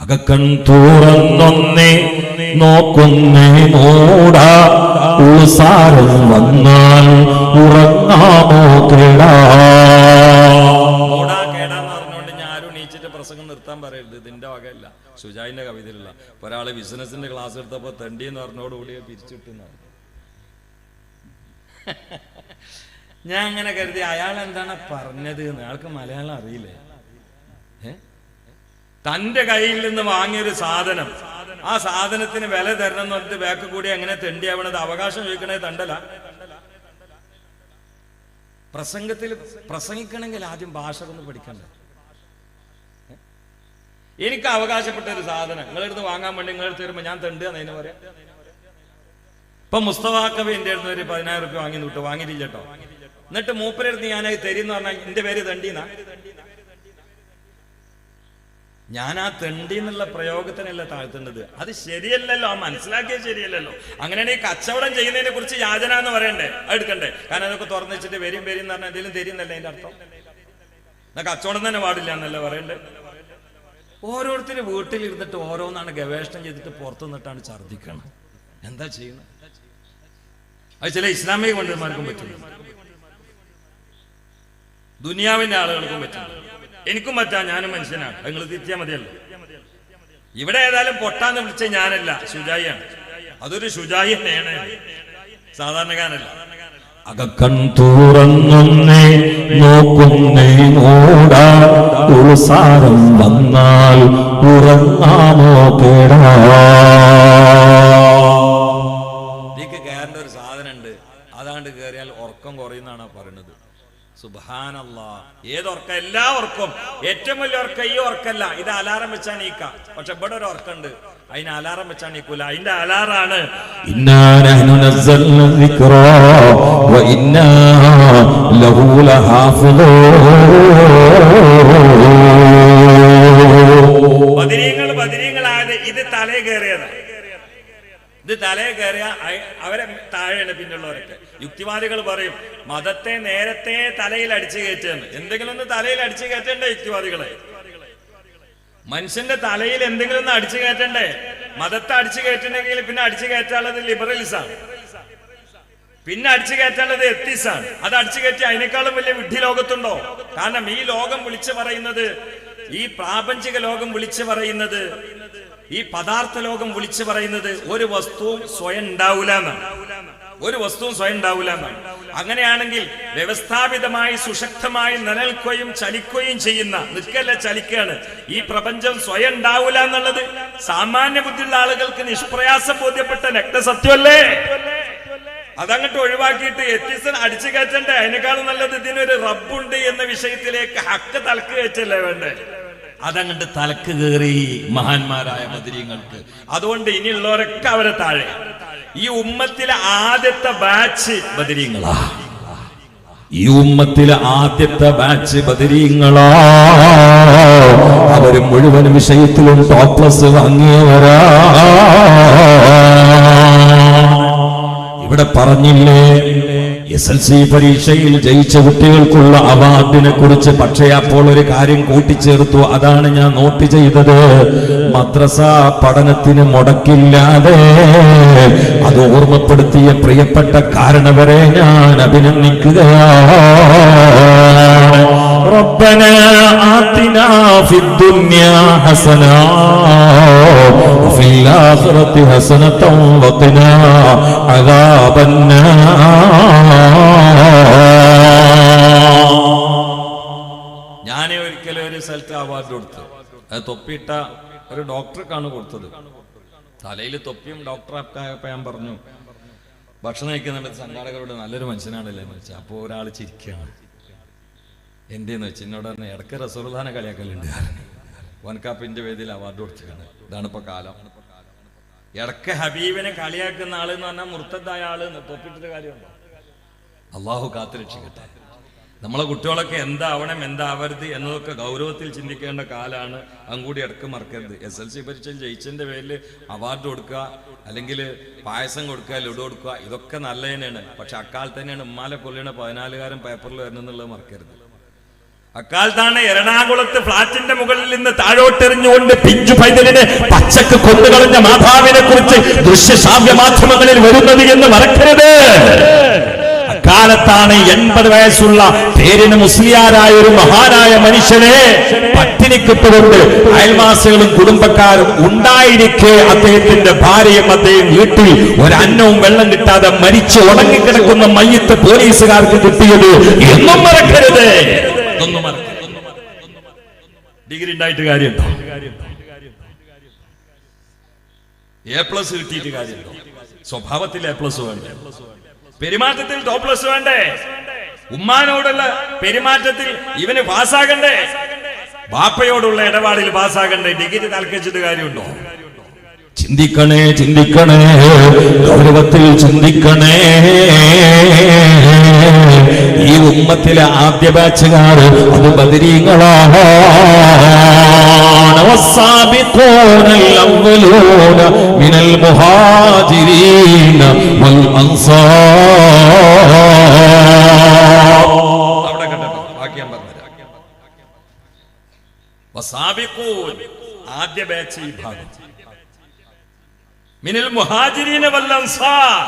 അകക്കൺ തുറന്നൊന്നേ നോക്കുന്നേ മൂടാ ഉൾസാരം വന്നാൽ ഉറങ്ങാമോ കേടാ. കേടാന്ന് പറഞ്ഞുകൊണ്ട് ഞാൻ ആരും എണീച്ചിട്ട് പ്രസംഗം നിർത്താൻ പറയരുത്. ഇതിന്റെ വകയല്ല, ഷുജായിന്റെ കവിതയിലുള്ള ഒരാള് ബിസിനസിന്റെ ക്ലാസ് എടുത്തപ്പോ തെണ്ടി എന്ന് പറഞ്ഞോടുകൂടി പിരിച്ചിട്ടുന്നാണ്. ഞാൻ അങ്ങനെ കരുതി അയാൾ എന്താണ് പറഞ്ഞത് എന്ന്. അയാൾക്ക് മലയാളം അറിയില്ലേ? തന്റെ കയ്യിൽ നിന്ന് വാങ്ങിയൊരു സാധനം, ആ സാധനത്തിന് വില തരണം എന്ന് പറഞ്ഞിട്ട് ബാക്ക് കൂടി എങ്ങനെ തെണ്ടിയാവണത്? അവകാശം ചോദിക്കണേ തണ്ടല. പ്രസംഗിക്കണമെങ്കിൽ ആദ്യം ഭാഷ ഒന്ന് പഠിക്കണ്ടേ? എനിക്ക് അവകാശപ്പെട്ട ഒരു സാധനം നിങ്ങളെടുത്ത് വാങ്ങാൻ വേണ്ടി നിങ്ങളെടുത്ത് വരുമ്പോ ഞാൻ തെണ്ടുക എന്നതിന് പറയാം. ഇപ്പൊ മുസ്തഫാക്കവി എന്റെ അടുത്ത് ഒരു 10,000 റുപ്യ വാങ്ങി വിട്ടു, വാങ്ങിയിട്ടില്ല കേട്ടോ. എന്നിട്ട് മൂപ്പരെടുത്ത് ഞാനത് തരീന്ന് പറഞ്ഞാൽ എന്റെ പേര് തെണ്ടീന്നാ. ഞാൻ ആ തെണ്ടി എന്നുള്ള പ്രയോഗത്തിനല്ല താഴ്ത്തേണ്ടത്. അത് ശരിയല്ലല്ലോ, ആ മനസ്സിലാക്കിയത് ശരിയല്ലല്ലോ. അങ്ങനെയാണെങ്കിൽ കച്ചവടം ചെയ്യുന്നതിനെ കുറിച്ച് യാചന എന്ന് പറയണ്ടേ, എടുക്കണ്ടേ? കാരണം അതൊക്കെ തുറന്നു വെച്ചിട്ട് വരും എന്ന് പറഞ്ഞാൽ എന്തെങ്കിലും തരുന്നല്ലേ അതിന്റെ അർത്ഥം? എന്നാ കച്ചവടം തന്നെ പാടില്ല എന്നല്ലേ പറയണ്ടേ? ഓരോരുത്തരും വീട്ടിലിരുന്നിട്ട് ഓരോന്നാണ് ഗവേഷണം ചെയ്തിട്ട് പുറത്തു നിന്നിട്ടാണ് ഛർദ്ദിക്കണം. എന്താ ചെയ്യണം? അത് ചില ഇസ്ലാമിക പണ്ഡിതന്മാർക്കും പറ്റില്ല, ദുനിയാവിന്റെ ആളുകൾക്കും പറ്റില്ല. എനിക്കും പറ്റാ, ഞാനും മനുഷ്യനാണ്. നിങ്ങൾ തിരിച്ചാൽ മതിയല്ലോ. ഇവിടെ ഏതായാലും പൊട്ടാന്ന് വിളിച്ച ഞാനല്ല, ഷുജായിയാണ്. അതൊരു ഷുജായി തന്നെയാണ്, സാധാരണക്കാരനല്ല. അകക്കൺ തുറന്നൊന്നേ നോക്കുന്നേ മൂടാ ഉൾസാരം വന്നാൽ ഉറങ്ങാമോ കേടാ. ഇതിക്ക് കയറേണ്ട ഒരു സാധനം ഉണ്ട്, അതാണ്ട് കയറിയാൽ ഉറക്കം കുറയുന്നാണ് പറയുന്നത്. സുബ്ഹാനല്ലാഹ്. ഏതൊർക്കം? എല്ലാ ഉറക്കും. ഏറ്റവും വലിയ ഉറക്കം ഈ ഉറക്കല്ല, ഇത് അലാറം വെച്ചാണ് നീക്ക. പക്ഷെ ഇവിടെ ഒരു ഉറക്കുണ്ട്, അതിന് അലാറം വെച്ചാണ് നീക്കൂല. അതിന്റെ അലാറാണ് ഇന്നാ നഹ്നു നസ്സൽനാ ദിക്റാ വ ഇന്നാ ലഹു ലഹാഫിളൂൻ. ബദരീങ്ങളായത് ഇത് തലേ കയറിയത്. ഇത് തലേ കയറിയ അവരെ താഴെയാണ് പിന്നുള്ളവരൊക്കെ. യുക്തിവാദികൾ പറയും മതത്തെ നേരത്തെ തലയിൽ അടിച്ചു കയറ്റുന്നു. എന്തെങ്കിലും ഒന്ന് തലയിൽ അടിച്ചു കയറ്റണ്ടേ യുക്തിവാദികളെ? മനുഷ്യന്റെ തലയിൽ എന്തെങ്കിലും ഒന്ന് അടിച്ചു കയറ്റണ്ടേ? മതത്തെ അടിച്ചു കയറ്റണമെങ്കിൽ പിന്നെ അടിച്ചു കയറ്റാനുള്ളത് ലിബറലിസാണ്, പിന്നെ അടിച്ചു കയറ്റാനുള്ളത് എത്തിസാണ്. അത് അടിച്ചു കയറ്റി അതിനേക്കാളും വലിയ വിഡ്ഢി ലോകത്തുണ്ടോ? കാരണം ഈ ലോകം വിളിച്ചു പറയുന്നത്, ഈ പ്രാപഞ്ചിക ലോകം വിളിച്ചു പറയുന്നത്, ഈ പദാർത്ഥ ലോകം വിളിച്ചു പറയുന്നത് ഒരു വസ്തുവും സ്വയം ഉണ്ടാവൂല എന്നാണ്. ഒരു വസ്തുവും സ്വയം ഉണ്ടാവൂല എന്നാണ്. അങ്ങനെയാണെങ്കിൽ വ്യവസ്ഥാപിതമായി സുശക്തമായി നിലനിൽക്കുകയും ചലിക്കുകയും ചെയ്യുന്ന, നിൽക്കല്ല ചലിക്കുകയാണ്, ഈ പ്രപഞ്ചം സ്വയം ഉണ്ടാവൂല എന്നുള്ളത് സാമാന്യ ബുദ്ധിയുള്ള ആളുകൾക്ക് നിഷ്പ്രയാസം ബോധ്യപ്പെട്ട രക്തസത്യമല്ലേ? അതങ്ങോട്ട് ഒഴിവാക്കിയിട്ട് എത്തിസൻ അടിച്ചു കയറ്റണ്ടേ? അതിനേക്കാളും നല്ലത് ഇതിനൊരു റബ്ബുണ്ട് എന്ന വിഷയത്തിലേക്ക് ഹക്ക് തലക്ക് കയറ്റല്ലേ വേണ്ടേ? അതങ്ങോട്ട് തലക്ക് കയറി മഹാന്മാരായ ബദരീങ്ങൾക്ക്. അതുകൊണ്ട് ഇനിയുള്ളവരൊക്കെ അവരെ താഴെ. ഈ ഉമ്മത്തിലെ ആദ്യത്തെ ബാച്ച് ബദരീങ്ങളാ. ഈ ഉമ്മത്തിലെ ആദ്യത്തെ ബാച്ച് ബദരീങ്ങളാ. അവര് മുഴുവൻ വിഷയത്തിലും ടോപ്പ് പ്ലസ് വാങ്ങിയവരാ. ഇവിടെ പറഞ്ഞില്ലേ SLC പരീക്ഷയിൽ ജയിച്ച കുട്ടികൾക്കുള്ള അവാർഡിനെ കുറിച്ച്. പക്ഷേ അപ്പോൾ ഒരു കാര്യം കൂട്ടിച്ചേർത്തു, അതാണ് ഞാൻ നോട്ട് ചെയ്തത്. മദ്രസ പഠനത്തിന് മുടക്കില്ലാതെ അത് ഓർമ്മപ്പെടുത്തിയ പ്രിയപ്പെട്ട കാരണവരെ ഞാൻ അഭിനന്ദിക്കുകയാണ്. ربنا آتنا في الدنيا حسنة وفي الآخرة حسنة وقنا عذاب النار. ഞാൻ ഒരിക്കലും ഒരു സ്ഥലത്ത് അവാർഡ് കൊടുത്തു. അത് തൊപ്പിയിട്ട ഒരു ഡോക്ടർക്കാണ് കൊടുത്തത്. തലയിൽ തൊപ്പിയും ഡോക്ടറായപ്പോ ഞാൻ പറഞ്ഞു, ഭക്ഷണം കഴിക്കുന്ന സംഘാടകരോട് നല്ലൊരു മനുഷ്യനാണല്ലേ എന്ന് വെച്ചാൽ. അപ്പോൾ ഒരാൾ ചിരിക്കുകയാണ്. എന്റെന്ന് വെച്ച് എന്നോട് പറഞ്ഞ ഇടയ്ക്ക് റസൂലുള്ളാഹിനെ കളിയാക്കലുണ്ട്. വൻകാപ്പിന്റെ വേദിയിൽ അവാർഡ് കൊടുത്തിട്ടാണ്. ഇതാണ് ഇപ്പൊ കാലം. ഇടയ്ക്ക് ഹബീബിനെ കളിയാക്കുന്ന ആള് എന്ന് പറഞ്ഞാൽ മുർത്തദ്ദായ ആള് തൊപ്പിട്ടിട്ട് കാര്യമുണ്ടോ? അള്ളാഹു കാത്തുരക്ഷിക്കട്ടെ. നമ്മളെ കുട്ടികളൊക്കെ എന്താവണം എന്താവരുത് എന്നതൊക്കെ ഗൗരവത്തിൽ ചിന്തിക്കേണ്ട കാലാണ്. അതുകൂടി ഇടക്ക് മറക്കരുത്. SLC പരീക്ഷയിൽ ജയിച്ചതിന്റെ പേരിൽ അവാർഡ് കൊടുക്കുക, അല്ലെങ്കിൽ പായസം കൊടുക്കുക, ലഡു കൊടുക്കുക, ഇതൊക്കെ നല്ല തന്നെയാണ്. പക്ഷെ അക്കാലത്ത് തന്നെയാണ് ഉമ്മാലെ കൊല്ലിയുടെ 14കാരൻ പേപ്പറിൽ വരുന്നെന്നുള്ളത് മറക്കരുത്. അക്കാലത്താണ് എറണാകുളത്ത് ഫ്ളാറ്റിന്റെ മുകളിൽ നിന്ന് താഴോട്ടെറിഞ്ഞുകൊണ്ട് പിഞ്ചു പൈതലിനെ പച്ചക്ക് കൊന്നുകളഞ്ഞ മാതാവിനെ കുറിച്ച് ദൃശ്യശ്രാവ്യ മാധ്യമങ്ങളിൽ വരുന്നത് എന്ന് മറക്കരുത്. അക്കാലത്താണ് 80 വയസ്സുള്ള പേരിന് മുസ്ലിയാരായ ഒരു മഹാനായ മനുഷ്യനെ പട്ടിണിക്കിട്ടുകൊണ്ട് അയൽവാസികളും കുടുംബക്കാരും ഉണ്ടായിരിക്കെ അദ്ദേഹത്തിന്റെ ഭാര്യയും അദ്ദേഹം വീട്ടിൽ ഒരന്നവും വെള്ളം കിട്ടാതെ മരിച്ചു ഉണങ്ങിക്കിടക്കുന്ന മയ്യത്ത് പോലീസുകാർക്ക് കിട്ടിയത് എന്നും മറക്കരുത്. ഡിഗ്രി ഉണ്ടായിട്ട് കാര്യമുണ്ടോ? A+ കിട്ടിയിട്ട് കാര്യമുണ്ടോ? സ്വഭാവത്തിൽ A+ വേണ്ടേ? പെരുമാറ്റത്തിൽ ടോപ്പ്ലസ് വേണ്ടേ? ഉമ്മാനോടുള്ള പെരുമാറ്റത്തിൽ ഇവന് പാസ്സാകണ്ടേ? ബാപ്പയോടുള്ള ഇടപാടിൽ പാസ്സാകണ്ടേ? ഡിഗ്രി തൽക്കരിച്ചിട്ട് കാര്യമുണ്ടോ? ചിന്തിക്കണേ, ചിന്തിക്കണേ, ഗൗരവത്തിൽ ചിന്തിക്കണേ. ഈ ഉമ്മത്തിലെ ആദ്യ ബാച്ചുകാർ അത് ബദരീങ്ങളാണ്. والسابقون الأولون من المهاجرين والأنصار. അവിടെ കണ്ടോ വാക്യം പറഞ്ഞുതരാം. വസാബിഖൂൻ ആദ്യ ബാച്ച് വിഭാഗം, മിനൽ മുഹാജിരീന വൽ അൻസാർ.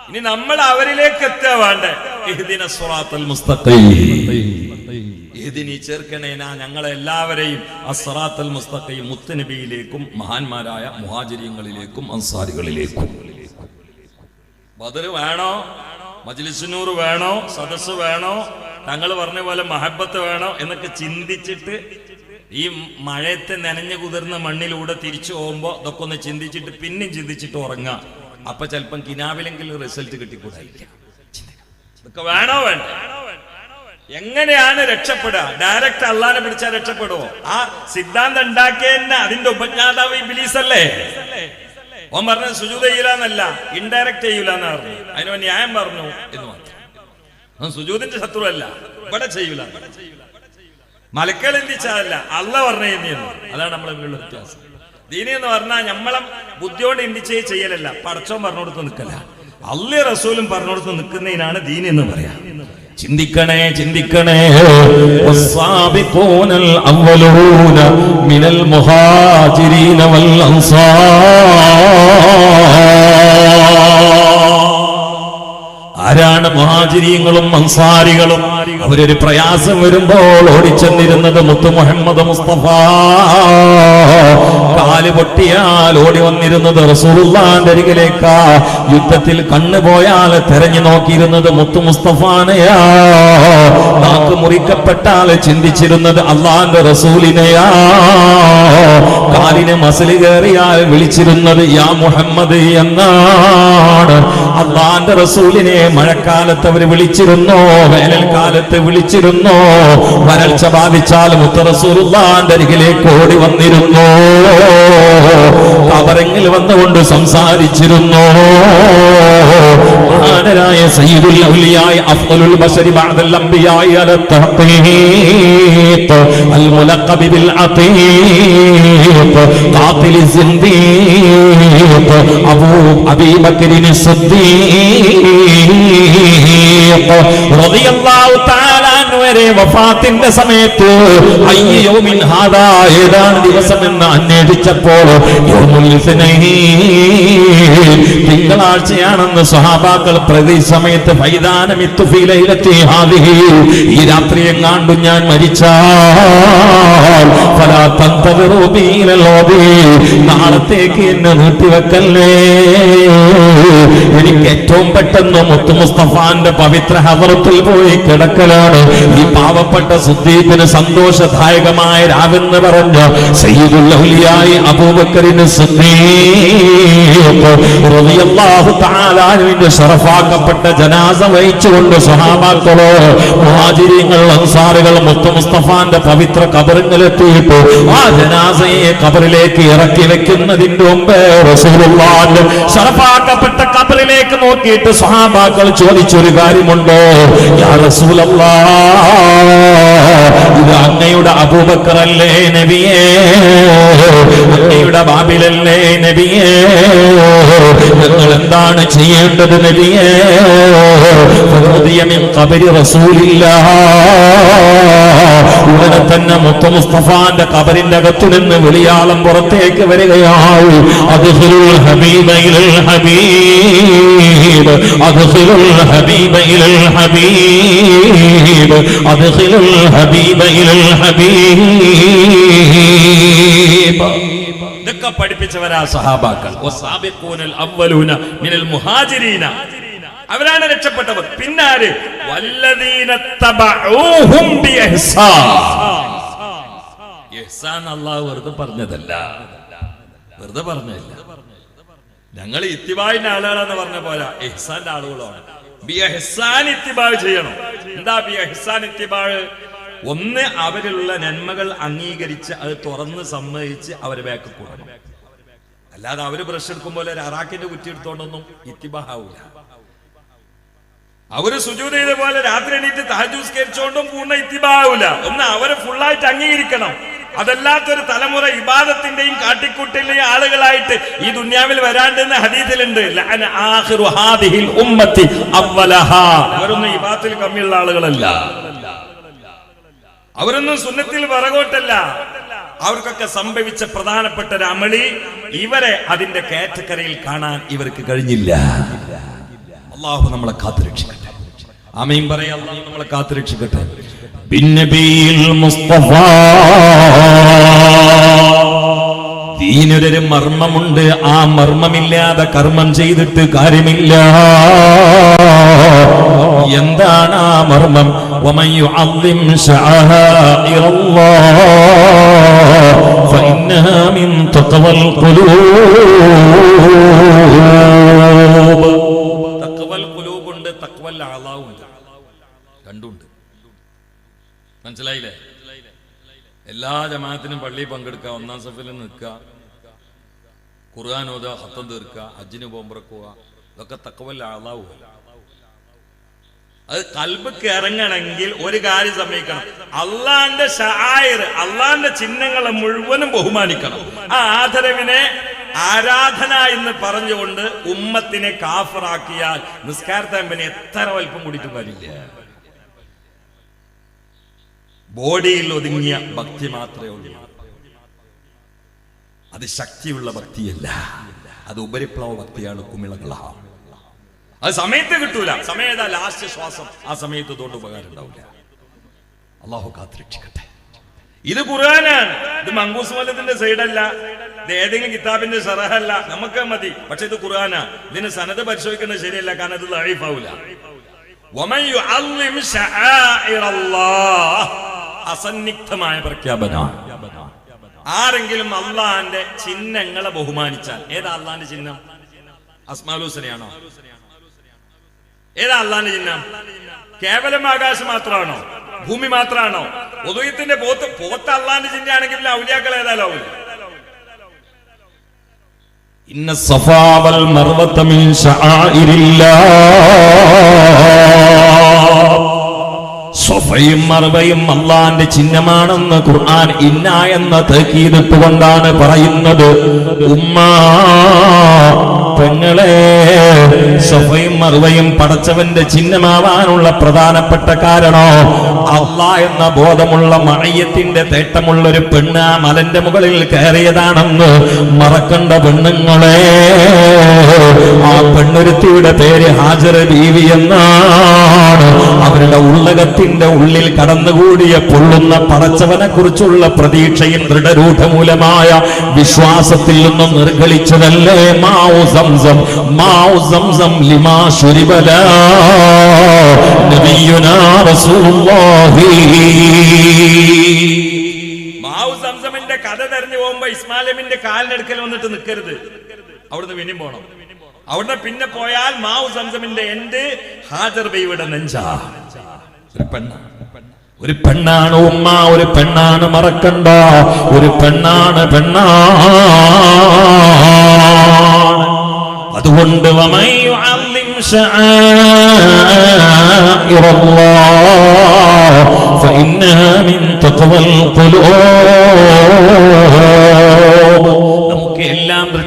ഇനി നമ്മൾ അവരിലേക്ക് എത്തുക വേണ്ടേ? ഇഹ്ദിന സിറാത്തൽ മുസ്തഖീം. ഇതിനി ചേർക്കണേനാ ഞങ്ങളെ എല്ലാവരെയും അസ്സറാത്തൽ മുസ്തഖീം, മുത്തുനബിയിലേക്കും മഹാന്മാരായ മുഹാജിരീങ്ങളിലേക്കും അൻസാരികളിലേക്കും. ബദർ വേണോ, മജ്ലിസുന്നൂർ വേണോ, സദസ് വേണോ, തങ്ങൾ പറഞ്ഞ പോലെ മഹബത്ത് വേണോ എന്നൊക്കെ ചിന്തിച്ചിട്ട് ഈ മഴയത്തെ നനഞ്ഞു കുതിർന്ന മണ്ണിലൂടെ തിരിച്ചു പോകുമ്പോ ഇതൊക്കെ ഒന്ന് ചിന്തിച്ചിട്ട് പിന്നെയും ചിന്തിച്ചിട്ട് ഉറങ്ങാം. അപ്പൊ ചിലപ്പം കിനാവിലെങ്കിലും റിസൾട്ട് കിട്ടിക്കൂടായിരിക്കാം. ഇതൊക്കെ വേണോ വേണ്ട? എങ്ങനെയാണ് രക്ഷപ്പെടുക? ഡയറക്റ്റ് അള്ളാനെ പിടിച്ചാൽ രക്ഷപ്പെടുവോ? ആ സിദ്ധാന്തം ഉണ്ടാക്കിയതന്നെ അതിന്റെ ഉപജ്ഞാതാവ് ഇബ്ലീസ് അല്ലേ? ഓൻ പറഞ്ഞത് സുജൂദ് ചെയ്യൂലെന്നല്ല, ഇൻഡയറക്റ്റ് ചെയ്യൂലെന്ന് പറഞ്ഞു. അതിന് ന്യായം പറഞ്ഞു എന്ന് മാത്രം. സുജൂദിന്റെ ശത്രു അല്ല, ഇവിടെ ചെയ്യൂല. മലക്കൾ എന്തിച്ചതല്ല, അള്ള പറഞ്ഞു തന്നെയെന്ന്. അതാണ് നമ്മളെ തമ്മിലുള്ള വ്യത്യാസം. ദീനി എന്ന് പറഞ്ഞാൽ നമ്മളെ ബുദ്ധിയോട് എന്തിച്ചേ ചെയ്യലല്ല, പടച്ചോൻ പറഞ്ഞോടത്ത് നിൽക്കല. അള്ളി റസൂലും പറഞ്ഞോടത്ത് നിൽക്കുന്നതിനാണ് ദീനി എന്ന് പറയാം. ചിന്തിക്കണേ, ചിന്തിക്കണേ. والسابقون الأولون من المهاجرين والأنصار. ആരാണ് മുഹാജിരീങ്ങളും അൻസാരികളും? അവരൊരു പ്രയാസം വരുമ്പോൾ ഓടിച്ചെന്നിരുന്നത് മുത്തു മുഹമ്മദ് മുസ്തഫ. കാല് പൊട്ടിയാൽ ഓടി വന്നിരുന്നത് റസൂലുള്ളാഹിന്റെ അരികിലേക്കാ. യുദ്ധത്തിൽ കണ്ണുപോയാൽ തെരഞ്ഞു നോക്കിയിരുന്നത് മുത്തു മുസ്തഫാനെയാ. നാക്ക് മുറിക്കപ്പെട്ടാൽ ചിന്തിച്ചിരുന്നത് അള്ളാന്റെ റസൂലിനെയാ. കാലിന് മസില് കയറിയാൽ വിളിച്ചിരുന്നത് യാ മുഹമ്മദ് എന്നാണ്. അള്ളാന്റെ റസൂലിനെ മഴക്കാലത്ത് അവർ വിളിച്ചിരുന്നോ, വേനൽക്കാലത്ത് വിളിച്ചിരുന്നോ. വരൾച്ച ബാധിച്ചാൽ മുത്ത റസൂലുള്ളാഹിന്റെ അരികിലേക്ക് ഓടി വന്നിരുന്നു. കബറിൽ വന്നുകൊണ്ട് സംസാരിച്ചിരുന്നു. മഹാനരായ സയ്യിദുൽ ഔലിയായ അഫ്ളലുൽ ബശരി ബഅദൽ അംബിയായി അല തഹ്ഖീഖ് അൽ മുലഖബ് ബിൽ അതീഖ് ഖാതിൽ സിന്ദീഖ് അബീ ബക്കറിൻ സിദ്ദീഖ് റളിയല്ലാഹു തആല അൻഹു വരെ വഫാത്തിന്റെ സമയത്ത് അയ്യൗമിൻ ഹാദാ, ഏതാണ് ദിവസമെന്ന് അന്വേഷിച്ചപ്പോൾ യൗമുൽ ഇസ്നൈൻ, തിങ്കളാഴ്ചയാണെന്ന് സ്വഹാബാക്കൾ പ്രതി സമയത്ത് ഫൈദാനമിത്തു ഫീ ലൈലത്തി ഹാദിഹി, ഈ രാത്രി എങ്ങാണ്ടു ഞാൻ മരിച്ചാൽ ഫലാ തന്തദിറു ബിൽ ഓദി, നാളത്തേക്ക് എന്നെ നീട്ടിവെക്കല്ലേ. എനിക്ക് ഏറ്റവും പെട്ടെന്ന് മുത്തു മുസ്തഫാന്റെ പവിത്ര ഹദറത്തിൽ പോയി കിടക്കലാണ്. ഈ പാവപ്പെട്ട സിദ്ദീഖിന് സന്തോഷദായകമായ രാവെന്ന് പറഞ്ഞ സയ്യിദുൽ ഔലിയായ അബൂബക്കറിന് സിദ്ദീഖ് റളിയല്ലാഹു തആല അൻഹുവിന്റെ ശറഫാക്കപ്പെട്ട ജനാസ വഹിച്ചുകൊണ്ട് സ്വഹാബാക്കളോ മുഹാജിരീങ്ങൾ അൻസാറുകൾ മുത്തു മുസ്തഫാന്റെ പവിത്ര ഖബറിലെത്തിയിട്ട് ആ ജനാസയെ ഖബറിലേക്ക് ഇറക്കി വെക്കുന്നതിന്റെ മുമ്പ് റസൂലുള്ളാഹിന്റെ ശറഫാക്കപ്പെട്ട ഖബറിലേക്ക് നോക്കിയിട്ട് സ്വഹാബാക്കൾ ചോദിച്ചൊരു കാര്യമുണ്ടോ? യാ റസൂലല്ലാഹ്, ഇത് അങ്ങയുടെ അബൂബക്കർ അല്ലേ നബിയേ? പള്ളിയുടെ ബാബിലല്ലേ നബിയേ, നിങ്ങൾ എന്താണ് ചെയ്യേണ്ടത് നബിയേ? ഉടനെ തന്നെ മുത്ത് മുസ്തഫാന്റെ ഖബറിന്റെ അകത്തു നിന്ന് വിളിയാളം പുറത്തേക്ക് വരികയായി. അദ്ഖിലുൽ ഹബീബ ഇലൽ ഹബീബ്, അദ്ഖിലുൽ ഹബീബ ഇലൽ ഹബീബ്, അദ്ഖിലുൽ ഹബീബ ഇലൽ ഹബീബ്. ഇതൊക്കെ പഠിപ്പിച്ചവരാ സഹാബാക്കൾ. വസാബിഖൂനൽ അവ്വലൂന മിനൽ മുഹാജിരീന, അവരാണ് രക്ഷപ്പെട്ടവർ. പിന്നാര്? വല്ലദീന തബഊഹും ബിഇഹ്സാൻ. ഇഹ്സാൻ അല്ലാഹു വെറുതെ പറഞ്ഞതല്ല, വെറുതെ പറഞ്ഞില്ല. ഞങ്ങൾ ഇത്തിബായിന്റെ ആളുകളെന്ന് പറഞ്ഞ പോലെ ഇഹ്സാന്റെ ആളുകളാണ്. ബിഇഹ്സാൻ ഇത്തിബാ ചെയ്യണം. എന്താ ബിഇഹ്സാൻ ഇത്തിബാ? ഒന്ന്, അവരിലുള്ള നന്മകൾ അംഗീകരിച്ച് അത് തുറന്ന് സമ്മതിച്ച് അവരെ ബാക്ക് കൂടണം. അല്ലാതെ അവര് ബ്രഷ് എടുക്കുമ്പോൾ ഒരു അറാക്കിന്റെ കുറ്റി എടുത്തോണ്ടൊന്നും ഇത്തിബാ ആവൂല. അവര് സുജൂദ് ചെയ്ത പോലെ രാത്രി എണീറ്റ് തഹജ്ജുദ് നിസ്കരിച്ചോണ്ടും പൂർണ്ണ ഇത്തിബാ ആവൂല. ഒന്ന്, അവരെ ഫുള്ളായിട്ട് അംഗീകരിക്കണം. അതല്ലാത്തൊരു തലമുറ ഇബാദത്തിന്റെയും കാട്ടിക്കൂട്ടിന്റെയും ആളുകളായിട്ട് ഈ ദുനിയാവിൽ വരാണ്ടെന്ന് ഹദീസിലുണ്ട്. ലഅന ആഖിറു ഹാദിഹിൽ ഉമ്മത്തി അവ്വലഹാ. അവരൊന്നും ഇബാദത്തിൽ കമ്മിയുള്ള ആളുകളല്ല, അവരൊന്നും സുന്നത്തിൽ പിറകോട്ടല്ല. അവർക്കൊക്കെ സംഭവിച്ച പ്രധാനപ്പെട്ട ഒരു അമളി, ഇവരെ അതിന്റെ കാറ്റഗറിയിൽ കാണാൻ ഇവർക്ക് കഴിഞ്ഞില്ല. അല്ലാഹു നമ്മളെ കാത്തുരക്ഷിക്കട്ടെ. ആമീൻ പറയാ. അല്ലാഹു നമ്മളെ കാത്തുരക്ഷിക്കട്ടെ. ബിന്നബിയിൽ മുസ്തഫ ദീനൊരു മർമ്മമുണ്ട്. ആ മർമ്മമില്ലാതെ കർമ്മം ചെയ്തിട്ട് കാര്യമില്ല. എന്താണ് ആ മർമ്മം? വമൻ യുഅദ്ദിം ശഅഇറല്ലാഹ് ഫഇന്നഹാ മിൻ തഖ്വൽ ഖുലൂബ്. തഖ്വൽ ഖുലൂബുണ്ട്, തഖ്വൽ അഅ്ളാഉണ്ട്, രണ്ടുണ്ട്. മനസ്സിലായില്ലേ? എല്ലാ ജമാഅത്തിനും പള്ളിയിൽ പങ്കെടുക്കുക, ഒന്നാം സഫിൽ നിൽക്കുക, ഖുർആൻ ഓതുക, ഖത്തം തീർക്കുക, ഹജ്ജിന് പോകുമ്പോഴക്കുക, ഇതൊക്കെ തഖ്വൽ അഅ്ളാഉ. അത് ഖൽബിക്ക് ഇറങ്ങണമെങ്കിൽ ഒരു കാര്യം സമ്മതിക്കണം. അള്ളാന്റെ ശആയിർ, അള്ളാന്റെ ചിഹ്നങ്ങളെ മുഴുവനും ബഹുമാനിക്കണം. ആ ആദരവിനെ ആരാധന എന്ന് പറഞ്ഞുകൊണ്ട് ഉമ്മത്തിനെ കാഫറാക്കിയാൽ നിസ്കാരത്തമ്പനെ എത്ര വലിപ്പം കൂടിയിട്ട് കാര്യമില്ല. ബോഡിയിൽ ഒതുങ്ങിയ ഭക്തി മാത്രമേ ഉള്ളൂ. അത് ശക്തിയുള്ള ഭക്തിയല്ല, അത് ഉപരിപ്ലവ ഭക്തിയാണ്, കുമിളകളാണ്. അത് സമയത്ത് കിട്ടൂല. സമയം ഏതാ? ലാസ്റ്റ് ശ്വാസം. ആ സമയത്ത് ഇതുകൊണ്ട് ഉപകാരം ഉണ്ടാവില്ല. അള്ളാഹു കാത്തുരക്ഷിക്കട്ടെ. ഇത് ഖുർആനാണ്. ഇത് മങ്കൂസ് മലത്തിന്റെ സൈഡല്ല, ഇത് ഏതെങ്കിലും കിതാബിന്റെ ശറഹല്ല. നമുക്ക് മതി. പക്ഷെ ഇത് ഖുർആനാ. ഇതിന് സനദ് പരിശോധിക്കുന്നത് ശരിയല്ല, കാരണം ഇത് ദഈഫാവൂല. വമൻ യുഅല്ലിം ശആഇറല്ലാഹ്, അസന്നിഗ്ധമായ പ്രഖ്യാപനം. ആരെങ്കിലും അള്ളാന്റെ ചിഹ്നങ്ങളെ ബഹുമാനിച്ചാൽ, ഏതാ അള്ളാന്റെ ചിഹ്നം? അസ്മാഉൽ ഹുസ്നയാണോ? ഏതാ അള്ളാന്റെ ചിഹ്നം? കേവലം ആകാശം മാത്രമാണോ? ഭൂമി മാത്രമാണോ? ഉദയത്തിന്റെ പോത്ത് അള്ളാന്റെ ചിഹ്നയാണെങ്കിൽ ഔലിയാക്കൾ ഏതായാലും ആവില്ല. ഇന്ന സഫാ വൽ മർവത മിൻ ശആഇരില്ലാഹ്. സഫയും മർവയും അള്ളാന്റെ ചിഹ്നമാണെന്ന് ഖുർആൻ ഇന്ന എന്ന തഅക്കീദ് കൊണ്ടാണ് പറയുന്നത്. ഉമ്മാ പെങ്ങളെ, സഫയും മർവയും പടച്ചവന്റെ ചിഹ്നമാവാനുള്ള പ്രധാനപ്പെട്ട കാരണോ അള്ളാഹ് എന്ന ബോധമുള്ള മഅയ്യത്തിന്റെ തേട്ടമുള്ള ഒരു പെണ്ണ് ആ മലന്റെ മുകളിൽ കയറിയതാണെന്ന് മറക്കണ്ട പെണ്ണുങ്ങളെ. ആ പെണ്ണൊരുത്തിയുടെ പേര് ഹാജറ ബീവി എന്നാണ്. അവരുടെ ഉള്ളകത്തിന്റെ ഉള്ളിൽ കടന്നുകൂടിയ പൊള്ളുന്ന പടച്ചവനെ കുറിച്ചുള്ള പ്രതീക്ഷയും ദൃഢരൂഢമൂലമായ വിശ്വാസത്തിൽ നിന്നും നിർഗളിച്ചതല്ലേ മാഉ സംസം, മാഉ സംസം ലിമാ ശുരിബല നബിയുനാ റസൂലുള്ളാഹി. മാഉ സംസമിന്റെ കഥ തെരഞ്ഞു പോകുമ്പോ ഇസ്മായിലിന്റെ കാലിനടുക്കൽ വന്നിട്ട് നിൽക്കരുത്, അവിടുന്ന് പിന്നെയും പോണം. അവിടുന്ന് പിന്നെ പോയാൽ മാഉ സംസമിന്റെ എന്റെ ഹാജർ ബീവിയുടെ നെഞ്ചാ. ഒരു പെണ്ണാണ് ഉമ്മ, ഒരു പെണ്ണാണ്, മറക്കണ്ട, ഒരു പെണ്ണാണ്. അതുകൊണ്ട് വമൻ യുഅല്ലിം ശആഇറല്ലാഹ് ഫഇന്നഹാ മിൻ തഖ്വൽ ഖുലൂബ്.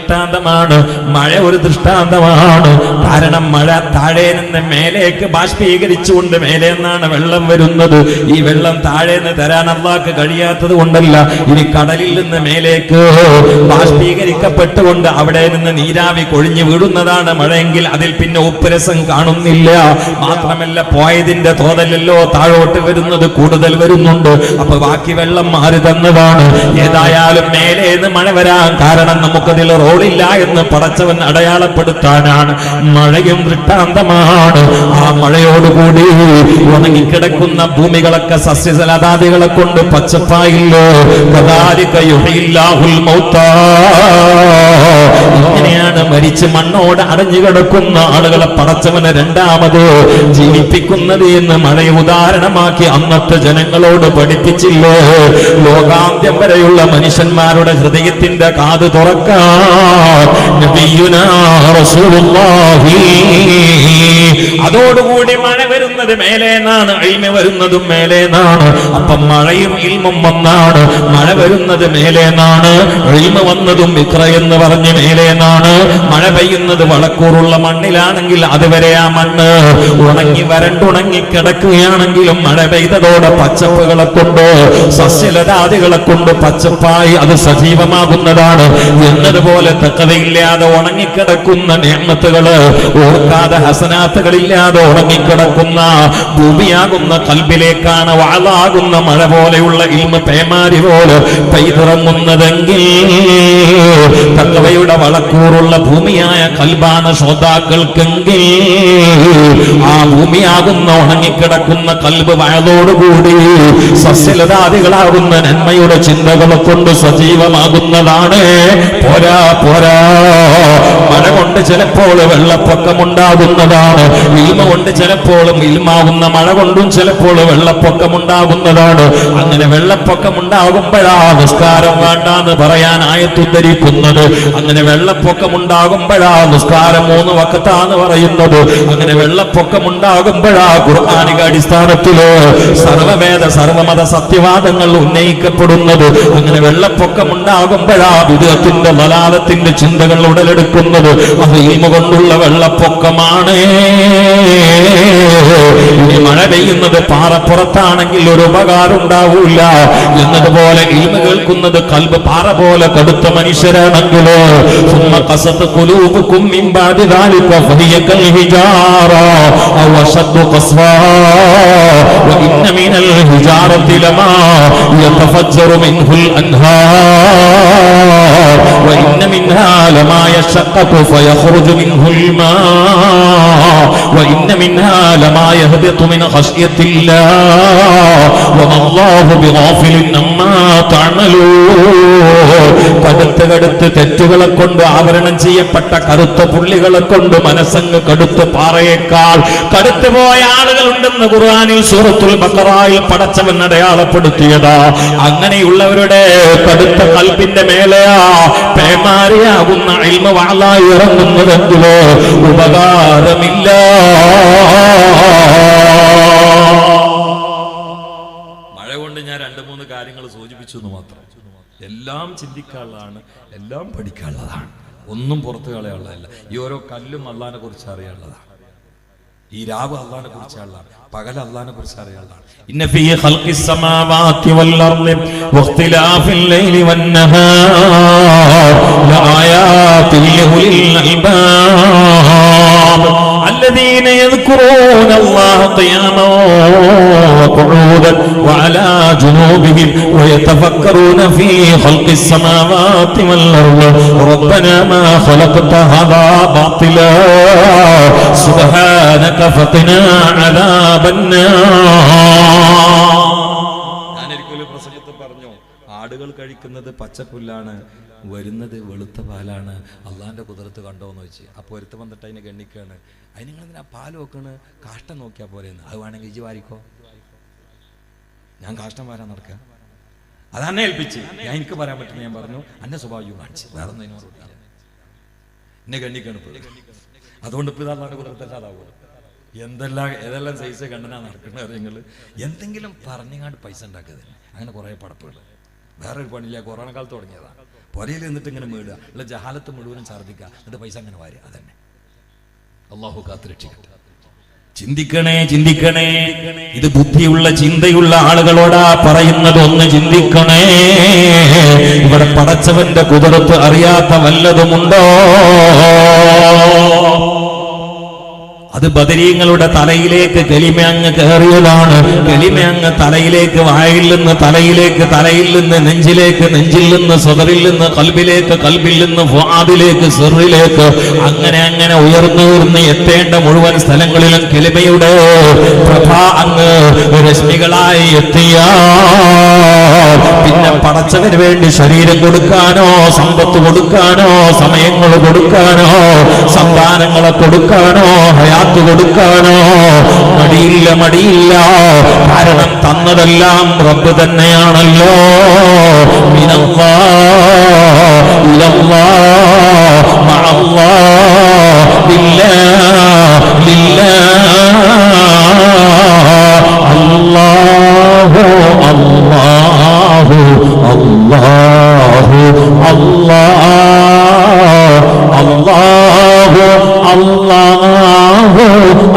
ദൃഷ്ടാന്തമാണ്, മഴ ഒരു ദൃഷ്ടാന്തമാണ്. കാരണം മഴ താഴെ നിന്ന് മേലേക്ക് ബാഷ്പീകരിച്ചുകൊണ്ട് മേലെ നിന്നാണ് വെള്ളം വരുന്നത്. ഈ വെള്ളം താഴെ നിന്ന് തരാൻ അള്ളാഹ്ക്ക് കഴിയാത്തത് കൊണ്ടല്ല, ഇനി കടലിൽ നിന്ന് മേലേക്ക് ബാഷ്പീകരിക്കപ്പെട്ടുകൊണ്ട് അവിടെ നിന്ന് നീരാവി കൊഴിഞ്ഞു വീഴുന്നതാണ് മഴയെങ്കിൽ അതിൽ പിന്നെ ഉപ്പുരസം കാണുന്നില്ല. മാത്രമല്ല പോയതിന്റെ തോതലല്ലോ താഴോട്ട് വരുന്നത്, കൂടുതൽ വരുന്നുണ്ട്. അപ്പൊ ബാക്കി വെള്ളം മാറി തന്നതാണ്. ഏതായാലും മേലേന്ന് മഴ വരാൻ കാരണം നമുക്കതിൽ റോളില്ല എന്ന് പടച്ചവൻ അടയാളപ്പെടുത്താനാണ്. മഴയും ദൃഷ്ടാന്തമാണ്. ആ മഴയോടുകൂടി ഉണങ്ങിക്കിടക്കുന്ന ഭൂമികളൊക്കെ സസ്യജലതാദികളെ കൊണ്ട് പച്ചപ്പായില്ലോ. ഇങ്ങനെയാണ് മരിച്ച് മണ്ണോട് അടഞ്ഞു കിടക്കുന്ന ആളുകളെ പടച്ചവന് രണ്ടാമത് ജീവിപ്പിക്കുന്നത് എന്ന് മഴയെ ഉദാഹരണമാക്കി അന്നത്തെ ജനങ്ങളോട് പഠിപ്പിച്ചില്ലേ? ലോകാന്ത്യം വരെയുള്ള മനുഷ്യന്മാരുടെ ഹൃദയത്തിന്റെ കാത് തുറക്കാൻ നബിയുനാ റസൂലുള്ളാഹി. അതോടുകൂടി മഴ വരുന്നത് മേലേന്നാണ്, ഇൽമ വരുന്നതും മേലേന്നാണ്. അപ്പം മഴയും ഇൽമും ഒന്നാണ്. മഴ വരുന്നത് മേലേന്നാണ്, ഇൽമ വന്നതും ഇഖ്റ എന്ന് പറഞ്ഞ് മേലേന്നാണ്. മഴ പെയ്യുന്നത് വളക്കൂറുള്ള മണ്ണിലാണെങ്കിൽ അതുവരെ ആ മണ്ണ് ഉണങ്ങി വരണ്ടുണങ്ങി കിടക്കുകയാണെങ്കിലും മഴ പെയ്തതോടെ പച്ചപ്പുകളെ കൊണ്ട് സസ്യലതാദികളെ കൊണ്ട് പച്ചപ്പായി അത് സജീവമാകുന്നതാണ്. എന്നതുപോലെ തക്കതയില്ലാതെ ഉണങ്ങിക്കിടക്കുന്ന നിഅമത്തുകള്, ഓർക്കാതെ ഹസനാത്തുകളില്ലാതെ ഉണങ്ങിക്കിടക്കുന്ന ഭൂമിയാകുന്ന കൽബിലേക്കാണ് വാളാകുന്ന മഴ പോലെയുള്ള ഇൽമ പേമാരി പോലെ പെയ്തിറങ്ങുന്നതെങ്കിൽ തക്കവയുടെ വളക്കൂറുള്ള ഭൂമിയായ കൽബാണ് ശ്രോതാക്കൾക്കെങ്കിൽ ആ ഭൂമിയാകുന്ന ഉണങ്ങിക്കിടക്കുന്ന കൽബ് വയതോടുകൂടി സസ്യലതാദികളാകുന്ന നന്മയുടെ ചിന്തകളെ കൊണ്ട് സജീവമാകുന്നതാണ്. പോരാ പോരാ, മഴ കൊണ്ട് ചിലപ്പോൾ വെള്ളപ്പൊക്കമുണ്ടാകുന്നതാണ്. ഇൽമ കൊണ്ട് ചിലപ്പോഴും ഇൽമാകുന്ന മഴ കൊണ്ടും ചിലപ്പോൾ വെള്ളപ്പൊക്കമുണ്ടാകുന്നതാണ്. അങ്ങനെ വെള്ളപ്പൊക്കമുണ്ടാകുമ്പോഴാ നിസ്കാരം വേണ്ടാന്ന് പറയാൻ ആയത്തുദ്ധരിക്കുന്നത്. അങ്ങനെ വെള്ളപ്പൊക്കമുണ്ടാകുമ്പോഴാ നിസ്കാരം 3 വഖത്താന്ന് പറയുന്നത്. അങ്ങനെ വെള്ളപ്പൊക്കമുണ്ടാകുമ്പോഴാ ഖുർആനിക അടിസ്ഥാനത്തില് സർവവേദ സർവമത സത്യവാദങ്ങൾ ഉന്നയിക്കപ്പെടുന്നത്. അങ്ങനെ വെള്ളപ്പൊക്കമുണ്ടാകുമ്പോഴാ വിദഗ്ധത്തിന്റെ ബലാലത്തിന്റെ ചിന്തകൾ ഉടലെടുക്കുന്നത്. അത് ഇൽമ കൊണ്ടുള്ള വെള്ളപ്പൊക്കമാണ്. ഇനി മഴ പെയ്യുന്നത് പാറപ്പുറത്താണെങ്കിൽ ഒരു ഉപകാരം ഉണ്ടാവൂല. എന്നതുപോലെ ഇൽമ കേൾക്കുന്നത് കൽബ് പാറ പോലെ കടുത്ത മനുഷ്യരാണെങ്കിലോ ثم قست قلوبكم من بعد ذلك فهي كالحجارة أو أشد قسوة وإن من الحجارة لما يتفجر منه الأنهار وإن منها لما يشقق فيخرج منه الماء وإن منها لما يهبط من خشية الله وما الله بغافل عما تعملون. കടുത്ത് തെറ്റുകളെ കൊണ്ട് ആവരണം ചെയ്യപ്പെട്ട കറുത്ത പുള്ളികളെ കൊണ്ട് മനസ്സങ്ങ് കടുത്ത പാറയേക്കാൾ കടുത്തുപോയ ആളുകളുണ്ടെന്ന് ഖുർആനിൽ സൂറത്തുൽ ബഖറയിൽ പടച്ചവൻ അടയാളപ്പെടുത്തിയതാ. അങ്ങനെയുള്ളവരുടെ കടുത്ത കൽബിന്റെ മേലെയാ പേമാരിയാകുന്ന ഇൽമ വഅലായി ഇറങ്ങുന്നതെങ്കിലോ ഉപകാരമില്ല. മഴ കൊണ്ട് ഞാൻ 2-3 കാര്യങ്ങൾ സൂചിപ്പിച്ചു എന്ന് മാത്രം. എല്ലാം ചിന്തിക്കാനുള്ളതാണ്, എല്ലാം പഠിക്കാനുള്ളതാണ്, ഒന്നും പുറത്തു കളയാനുള്ളതല്ല. ഈ ഓരോ കല്ലും അള്ളാഹിനെ കുറിച്ച് അറിയാനുള്ളതാണ്. ഈ രാവ് അള്ളാഹിനെ കുറിച്ച് അറിയാനുള്ളതാണ്, പകൽ അള്ളാഹിനെ കുറിച്ച് അറിയാനുള്ളതാണ്. ഇന്ന ഫീ ഖൽഖിസ് സമാവാതി വൽ അർളി വഖ്തിലാഫിൽ ലൈലി വൻ നഹാർ ലആയാതിൻ ലിഉലിൽ അൽബാബ് الذين يذكرون الله قياما وقعودا وعلى جنوبهم ويتفكرون في خلق السماوات والأرض ربنا ما خلقت هذا باطلا سبحانك فقنا عذاب النار. ഞാനൊരിക്കലും പ്രസംഗത്തിൽ പറഞ്ഞു, ആടുകൾ കഴിക്കുന്നത് പച്ചപ്പുല്ലാണ്, വരുന്നത് വെളുത്ത പാലാണ്. അള്ളാന്റെ കുതിരത്ത് കണ്ടോന്ന് വെച്ച് അപ്പോൾ ഒരുത്ത് വന്നിട്ട് അതിനെ ഗണ്ണിക്കാണ്. അതിന് നിങ്ങളെന്തിനാ പാല് വെക്കണ്? കാഷ്ടം നോക്കിയാൽ പോലെയെന്ന്. അത് വേണമെങ്കിൽ ഇജ്ജ് വാരിക്കോ, ഞാൻ കാഷ്ടം വാരാൻ നടക്കുക. അതെന്നെ ഏൽപ്പിച്ച് ഞാൻ എനിക്ക് പറയാൻ പറ്റുന്ന ഞാൻ പറഞ്ഞു. അന്നെ സ്വഭാവം കാണിച്ച് വേറെ ഒന്നും അതിനോട് എന്നെ ഗണ്ണിക്കാണ് ഇപ്പോൾ. അതുകൊണ്ട് ഇപ്പോൾ ഇതാണ് കുതിരത്തല്ലാതാവുക. ഏതെല്ലാം സൈസ് കണ്ടനാ നടക്കുന്ന കാര്യങ്ങൾ എന്തെങ്കിലും പറഞ്ഞങ്ങാണ്ട് പൈസ ഉണ്ടാക്കുന്നത്. അങ്ങനെ കുറേ പടപ്പുകൾ. വേറൊരു പണിയില്ല, കൊറോണ കാലത്ത് തുടങ്ങിയതാണ്. പുരയിൽ നിന്നിട്ട് ഇങ്ങനെ മേടുക, ഉള്ള ജഹാലത്ത് മുഴുവനും ഛർദ്ദിക്കുക, എന്നിട്ട് പൈസ അങ്ങനെ വാരുക. അതന്നെ. അള്ളാഹു കാത്തുരക്ഷിക്കട്ടെ. ചിന്തിക്കണേ, ചിന്തിക്കണേ. ഇത് ബുദ്ധിയുള്ള ചിന്തയുള്ള ആളുകളോടാ പറയുന്നത്. ഒന്ന് ചിന്തിക്കണേ. ഇവിടെ പടച്ചവന്റെ കുതിരത്ത് അറിയാത്ത വല്ലതുമുണ്ടോ? അത് ബദരീങ്ങളുടെ തലയിലേക്ക് കലിമ അങ്ങ് കയറിയതാണ്. കലിമ അങ്ങ് തലയിലേക്ക്, വായിൽ നിന്ന് തലയിലേക്ക്, തലയിൽ നിന്ന് നെഞ്ചിലേക്ക്, നെഞ്ചിൽ നിന്ന് സദറിൽ നിന്ന് കൽബിലേക്ക്, കൽബിൽ നിന്ന് ഫുആദിലേക്ക്, സിറിലേക്ക്, അങ്ങനെ അങ്ങനെ ഉയർന്നു എത്തേണ്ട മുഴുവൻ സ്ഥലങ്ങളിലും കലിമയുടെ പ്രഭ അങ്ങ് രശ്മികളായി എത്തിയ പിന്നെ പടച്ചവന് വേണ്ടി ശരീരം കൊടുക്കാനോ സമ്പത്ത് കൊടുക്കാനോ സമയങ്ങൾ കൊടുക്കാനോ സന്താനങ്ങളെ കൊടുക്കാനോ ഹയാത്ത് കൊടുക്കാനോ മടിയില്ല, മടിയില്ല. കാരണം തന്നതെല്ലാം റബ്ബ് തന്നെയാണല്ലോ. മിനല്ലാഹ് ഇലല്ലാഹ് മഅല്ലാഹ് ബില്ലാഹ് ലില്ലാഹ് അല്ലാഹു അല്ലാഹു അല്ലാഹു അല്ലാഹു അല്ലാഹു അല്ലാഹു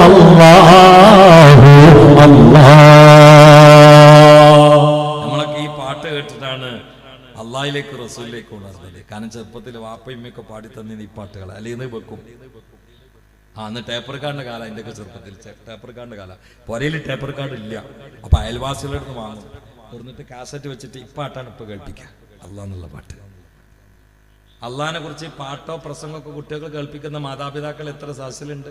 അല്ലാഹു അല്ലാഹ്. നമ്മളൊക്കെ ഈ പാട്ട് കേട്ടിട്ടാണ് അള്ളാഹിലേക്ക് റസൂലിലേക്ക് ഉണർന്നത്. കാരണം ചെറുപ്പത്തിൽ വാപ്പയമ്മയൊക്കെ പാടി തന്നിന് ഈ പാട്ടുകൾ, അല്ലെങ്കിൽ വെക്കും. അന്ന് ടേപ്പർ കാർഡിന്റെ കാലം. അതിൻ്റെയൊക്കെ ചെറുപ്പത്തിൽ ടേപ്പർ കാർഡിന്റെ കാലം. പുരയിൽ ടേപ്പർ കാർഡ് ഇല്ല. അപ്പൊ അയൽവാസികളുടെ അടുത്ത് വാങ്ങും, എന്നിട്ട് കാസറ്റ് വെച്ചിട്ട് ഈ പാട്ടാണ് ഇപ്പൊ കേൾപ്പിക്കുക. അള്ളാഹ് എന്നുള്ള പാട്ട്. അള്ളാഹിനെ കുറിച്ച് പാട്ടോ പ്രസംഗമൊക്കെ കുട്ടികൾ കേൾപ്പിക്കുന്ന മാതാപിതാക്കൾ എത്ര സാഹസിലുണ്ട്.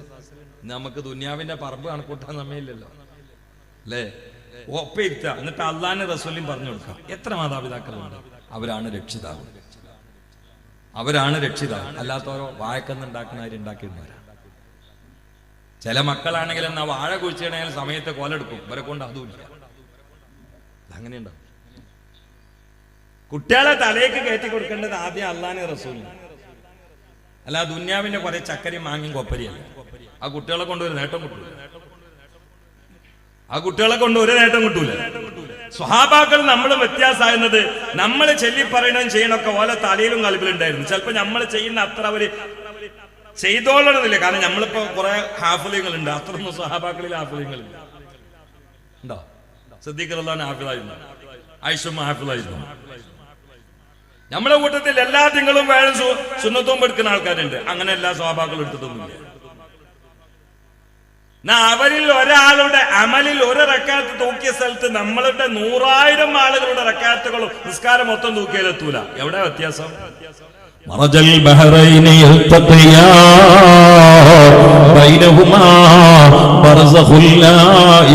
നമുക്ക് ദുനിയാവിന്റെ പറമ്പ് കണക്കൂട്ടാൻ സമയമില്ലല്ലോ അല്ലേ? ഒപ്പയിരുത്ത, എന്നിട്ട് അള്ളാഹിനെ റസൂലും പറഞ്ഞു കൊടുക്കാം. എത്ര മാതാപിതാക്കളുണ്ട്? അവരാണ് രക്ഷിതാവ്, അവരാണ് രക്ഷിതാവ്. അല്ലാത്തവരോ വാഴക്കന്നുണ്ടാക്കുന്നവരുണ്ടാക്കിയിരുന്നവരാ. ചില മക്കളാണെങ്കിൽ എന്നാ വാഴ കുഴിച്ചിടണമെങ്കിൽ സമയത്ത് കോലെടുക്കും, ഇവരെ കൊണ്ട് അതുമില്ല. അങ്ങനെയുണ്ടാവും. കുട്ടികളെ തലയ്ക്ക് കയറ്റി കൊടുക്കേണ്ടത് ആദ്യം അള്ളാഹിനെ റസൂലിന്, അല്ല ദുന്യാവിന്റെ കുറെ ചക്കരയും മാങ്ങിയും കൊപ്പരിയല്ല. ആ കുട്ടികളെ കൊണ്ട് ഒരു നേട്ടം കിട്ടൂല. ആ കുട്ടികളെ കൊണ്ട് ഒരു നേട്ടം കിട്ടൂല. സ്വഹാബാക്കൾ നമ്മൾ വ്യത്യാസമായിരുന്നത്, നമ്മൾ ചൊല്ലി പറയണതും ചെയ്യണമൊക്കെ ഓലെ തലയിലും കൽബിലുണ്ടായിരുന്നു. ചിലപ്പോ നമ്മൾ ചെയ്യുന്ന അത്ര അവര് ചെയ്തോളണമെന്നില്ല. കാരണം നമ്മളിപ്പോ കുറെ ഹാഫിലിങ്ങളുണ്ട്, അത്രയൊന്നും സ്വഹാബാക്കളിൽ ഹാഫിലിങ്ങളില്ല. ഉണ്ടോ? സിദ്ദീഖ് റളിയല്ലാഹു ഹാഫിളായിരുന്നു, ആയിഷുമ്മ ഹാഫിളായിരുന്നു. നമ്മുടെ കൂട്ടത്തിൽ എല്ലാ തിങ്കളും വേണം സുന്നത്തും എടുക്കുന്ന ആൾക്കാരുണ്ട്. അങ്ങനെ എല്ലാ സ്വഹാബാക്കളും എടുത്തിട്ടൊന്നുമില്ല. അവരിൽ ഒരാളുടെ അമലിൽ ഒരു റക്കാത്ത് തൂക്കിയ സ്ഥലത്ത് നമ്മളുടെ 100,000 ആളുകളുടെ റക്കാത്തുകളും നിസ്കാരം മൊത്തം തൂക്കിയാലെത്തൂല. എവിടെ വ്യത്യാസം? മറജൽ ബഹറൈനി യൽതഖിയാ ബൈനഹുമാ ബർസഖുൽ ലാ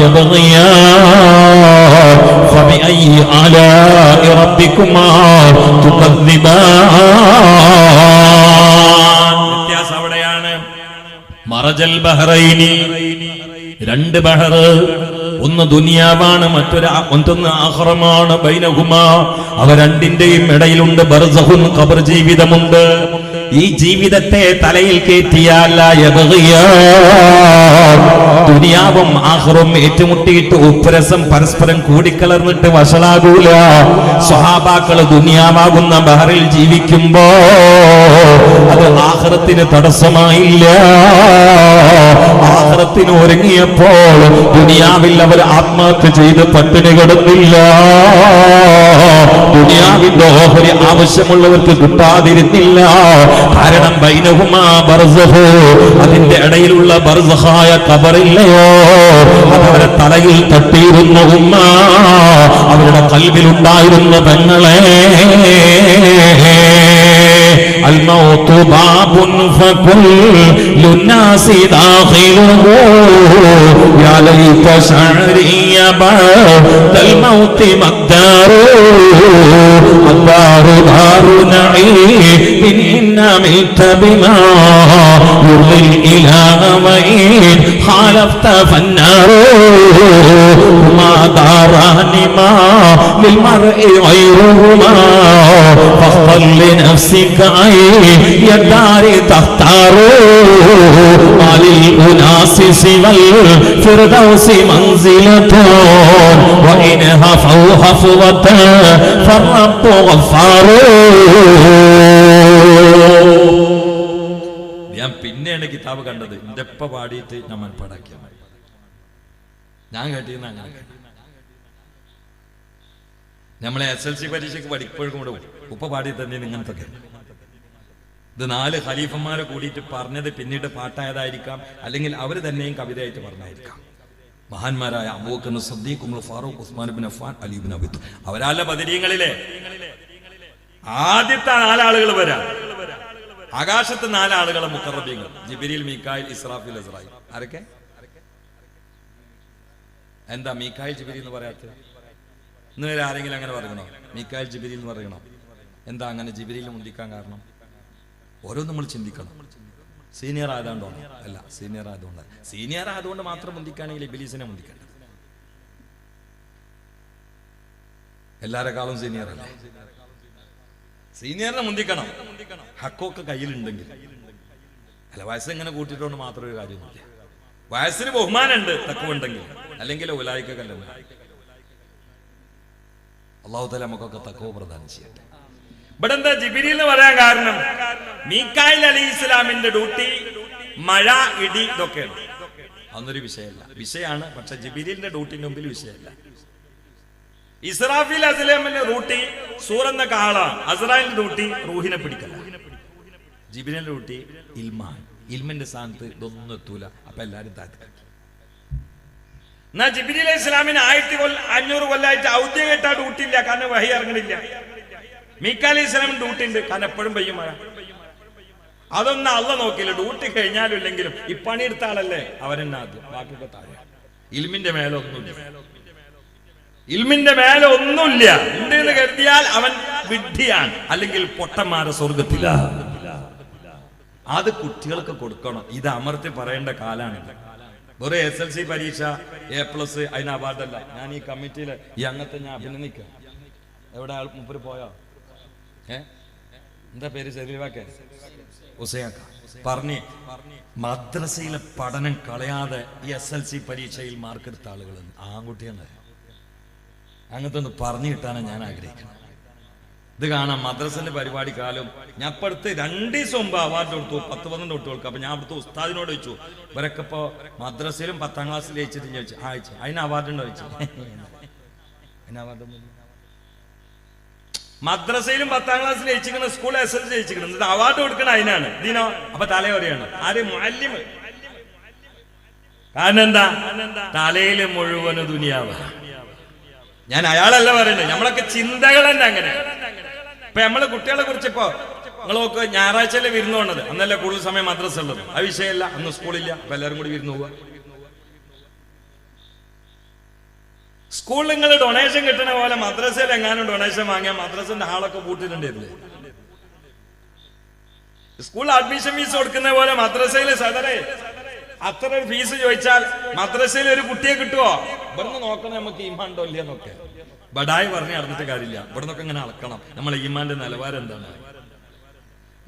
യബ്ഗിയാ ഫബിഅയ്യി ആലാഇ റബ്ബികുമാ തുകദ്ദിബാൻ. വ്യത്യാസം അവിടെയാണ്. മറജൽ ബഹറൈനി, രണ്ട് ബഹർ. ഒന്ന് ദുനിയാവാണ്, മറ്റൊന്ന് ആഖിറമാണ്. ബൈനഹുമാ, അവ രണ്ടിന്റെയും ഇടയിലുണ്ട് ബർസഖുൻ, ഖബർ ജീവിതമുണ്ട്. ഈ ജീവിതത്തെ തലയിൽ കയറ്റിയാൽ ദുനിയാവും ആഖിറും ഏറ്റുമുട്ടിയിട്ട് ഉപ്പരസം പരസ്പരം കൂടിക്കലർന്നിട്ട് വഷളാകൂല. സ്വഹാബാക്കൾ ദുനിയാവാകുന്ന ബഹറിൽ ജീവിക്കുമ്പോ അത് ആഖിറത്തിന് തടസ്സമായില്ല. ആഖിറത്തിന് ഒരുങ്ങിയപ്പോൾ ദുനിയാവിൽ അവർ ആത്മഹത്യ ചെയ്ത് പട്ടിണി കിടന്നില്ല. ദുനിയാവിന്റെ ഓഹരി ആവശ്യമുള്ളവർക്ക് കിട്ടാതിരുന്നില്ല. കാരണം ബൈനഹുമാ ബർസഖ്, അതിന്റെ ഇടയിലുള്ള ബർസഖായ ഖബറില്ലയോ, അതവരെ തലയിൽ തട്ടിയിരുന്ന ഉമ്മ, അവരുടെ കൽബിലുണ്ടായിരുന്ന പെങ്ങളെ. الموت باب فكل الناس داخله يا ليت شعري بعد الموت مقدار الدار دار نعيم إنا عملت بما يرضي الإله وإن خالفت فالنار ما داران ما للمرء غيرهما فاختر لنفسك أي الدار تختار ما للأناس سوى الفردوس منزلة وإن هفوا هفوة فالرب غفار. ഞാൻ പിന്നെയാണ് കിതാബ് കണ്ടത്. എന്റെ ഉപ്പ പാടിയിട്ട് ഞാൻ മനപ്പാടാക്കിയ ഞാൻ കേട്ടിരുന്ന അങ്ങനെ. നമ്മളെ SLC പരീക്ഷയ്ക്ക് പഠിപ്പോഴും കൂടെ ഉപ്പ പാടി തന്നെ ഇങ്ങനത്തെ. ഇത് 4 ഖലീഫന്മാരെ കൂടിയിട്ട് പറഞ്ഞത് പിന്നീട് പാട്ടായതായിരിക്കാം, അല്ലെങ്കിൽ അവർ തന്നെയും കവിതയായിട്ട് പറഞ്ഞായിരിക്കാം. മഹാന്മാരായ അബൂബക്കർ സിദ്ദീഖ്, ഉമർ ഫാറൂഖ്, ഉസ്മാൻ ഇബ്നു അഫ്ഫാൻ, അലി ഇബ്നു അബീ ത്വാലിബ്, അവരാല ബദരീങ്ങളിലെ ആദ്യത്തെ 4 ആളുകൾ വരാം. ആകാശത്ത് 4 ആളുകളെ മുഖറബീങ്ങൾ, ജിബ്രീൽ, മീകായിൽ, ഇസ്രാഫീൽ, അസ്രായീൽ. ആരൊക്കെ? എന്താ മീകായിൽ ജിബ്രീൽ എന്ന് പറയാത്തത്? ഇന്ന് വരെ ആരെങ്കിലും അങ്ങനെ പറയണോ? മീകായിൽ ജിബ്രീൽ എന്ന് പറയണോ? എന്താ അങ്ങനെ ജിബ്രീൽ മുന്തിക്കാൻ കാരണം? ഓരോ നമ്മൾ ചിന്തിക്കണം. സീനിയർ ആയതുകൊണ്ടോ? അല്ല, സീനിയർ ആയതുകൊണ്ട്. സീനിയർ ആയതുകൊണ്ട് മാത്രം മുന്തിക്കുകയാണെങ്കിൽ ഇബ്ലീസിനെ മുന്തിക്കണ്ട. എല്ലാരെക്കാളും സീനിയർ അല്ലേ? സീനിയറിനെ മുന്തിക്കണം, ഹക്കൊക്കെ കയ്യിലുണ്ടെങ്കിൽ. അല്ല, വയസ്സ് ഇങ്ങനെ കൂട്ടിയിട്ടുണ്ട് മാത്രം ഒരു കാര്യമൊന്നുമില്ല. വയസ്സിന് ബഹുമാനമുണ്ട് തക്കവുണ്ടെങ്കിൽ, അല്ലെങ്കിൽ ഉലായിക്കല്ല. അല്ലാഹു തആല നമുക്കൊക്കെ തഖ്വ പ്രദാനം ചെയ്യട്ടെ. ഇവിടെ എന്താ ജിബ്രീൽ എന്ന് പറയാൻ കാരണം? മീകായിൽ അലൈഹിസ്സലാമിന്റെ ഡ്യൂട്ടി മഴ, ഇടി ഇതൊക്കെയാണ്. അതൊന്നൊരു വിഷയമല്ല, വിഷയമാണ്. പക്ഷെ ജിബ്രീലിന്റെ ഡ്യൂട്ടിന്റെ മുമ്പിൽ വിഷയമല്ല. ഇസ്രാഫീൽ അസ്സലാമിന്റെ ഡ്യൂട്ടി സൂറെന്ന കാളാണ്. അസ്രായിലിന്റെ ഡ്യൂട്ടി റൂഹിനെ പിടിക്കല. ജിബ്രീലിന്റെ ഡ്യൂട്ടി ഇൽമാണ്. ഇൽമിന്റെ സ്ഥാനത്ത് ഇതൊന്നും എത്തൂല. അപ്പൊ എല്ലാരും താഴ്ത്തി. എന്നാ ജിബ്രീൽ അലൈഹി ഇസ്ലാമിന് 1500 കൊല്ലമായിട്ട് ഔദ്യോഗികമായിട്ട് ഡ്യൂട്ടി ഇല്ല, കാരണം വഹി ഇറങ്ങണില്ല. മീകായിൽ അലൈഹി ഇസ്ലാമിന് ഡ്യൂട്ടി ഉണ്ട്, കാരണം എപ്പോഴും പെയ്യും മഴ. അതൊന്നും അള്ള നോക്കില്ല. ഡ്യൂട്ടി കഴിഞ്ഞാലും ഇല്ലെങ്കിലും ഈ പണിയെടുത്ത ആളല്ലേ അവരെന്നെ ആദ്യം, ബാക്കിയൊക്കെ താഴെ. ഇൽമിന്റെ മേലെ ഒന്നുമില്ല. ഇൽമിന്റെ മേലെ ഒന്നുമില്ല ഉണ്ട് എന്ന് കരുതിയാൽ അവൻ വിഡ്ഢിയാണ്, അല്ലെങ്കിൽ പൊട്ടന്മാരെ സ്വർഗത്തില. അത് കുട്ടികൾക്ക് കൊടുക്കണം. ഇത് അമർത്തി പറയേണ്ട കാലാണ്. വെറുതെ SLC പരീക്ഷ A+ അതിന് അവാർഡല്ല. ഞാൻ ഈ കമ്മിറ്റിയില് ഈ അംഗത്തെ ഞാൻ അഭിനന്ദിക്കാം. എവിടെ ആൾ മുപ്പര് പോയോ? എന്താ പേര്? ശരീരവാക്കെ ഹുസൈനക്ക പറഞ്ഞ് മദ്രസയിലെ പഠനം കളയാതെ ഈ SLC പരീക്ഷയിൽ മാർക്കെടുത്ത ആളുകൾ ആൺകുട്ടിയാണ്. അങ്ങനത്തെ ഒന്ന് പറഞ്ഞു കിട്ടാനാണ് ഞാൻ ആഗ്രഹിക്കുന്നത്. ഇത് കാണാം. മദ്രസന്റെ പരിപാടി കാലം ഞാൻ ഇപ്പൊ അടുത്ത് 2 ദിവസം മുമ്പ് അവാർഡ് കൊടുത്തു 10-12 കുട്ടികൾക്ക്. അപ്പൊ ഞാൻ അവിടുത്തെ ഉസ്താദിനോട് ചോദിച്ചു, ഇവരൊക്കെ ഇപ്പൊ മദ്രസയിലും 10ാം ക്ലാസ്സിൽ ജയിച്ചിട്ട് ചോദിച്ചു. അതിന് അവാർഡ് ഉണ്ടോ ചോദിച്ചു. അതിന് അവാർഡ് മദ്രസയിലും 10ാം ക്ലാസ്സിൽ ജയിച്ചിരിക്കണം, സ്കൂൾ SLC ജയിച്ചിരിക്കണം. ഇത് അവാർഡ് കൊടുക്കണം അതിനാണ്. ഇതിനോ അപ്പൊ തലയോരെയാണ് ആര്? മുഅല്ലിം. കാരണം എന്താ? തലയില് മുഴുവന് ദുനിയാവ. ഞാൻ അയാളല്ല പറയുന്നത്, നമ്മളൊക്കെ ചിന്തകൾ തന്നെ അങ്ങനെ. ഇപ്പൊ നമ്മള് കുട്ടികളെ കുറിച്ച് ഇപ്പൊ നിങ്ങളൊക്കെ ഞായറാഴ്ചയിലെ വിരുന്ന് പോണത്, അന്നല്ലേ കൂടുതൽ സമയം മദ്രസ ഉള്ളത്. ആ വിഷയമല്ല, അന്ന് സ്കൂളില്ല. അപ്പൊ എല്ലാവരും കൂടി വിരുന്ന് പോവുക. സ്കൂളിൽ നിങ്ങൾ ഡൊണേഷൻ കിട്ടുന്ന പോലെ മദ്രസയിൽ എങ്ങാനും ഡൊണേഷൻ വാങ്ങിയാൽ മദ്രസന്റെ ഹാളൊക്കെ പൂട്ടിട്ടുണ്ടായിരുന്നില്ലേ? സ്കൂളിൽ അഡ്മിഷൻ ഫീസ് കൊടുക്കുന്ന പോലെ മദ്രസയിലെ സദറെ അത്ര ഒരു ഫീസ് ചോദിച്ചാൽ മദ്രസയിൽ ഒരു കുട്ടിയെ കിട്ടുമോ? ഇവിടുന്ന് നോക്കണം നമുക്ക് ഈമാൻ ഉണ്ടോ ഇല്ലയെന്നൊക്കെ. ബഡായി പറഞ്ഞ് നടന്നിട്ട് കാര്യമില്ല. ഇവിടുന്നൊക്കെ ഇങ്ങനെ അളക്കണം നമ്മളെ ഈമാന്റെ നിലവാരം എന്താണ്.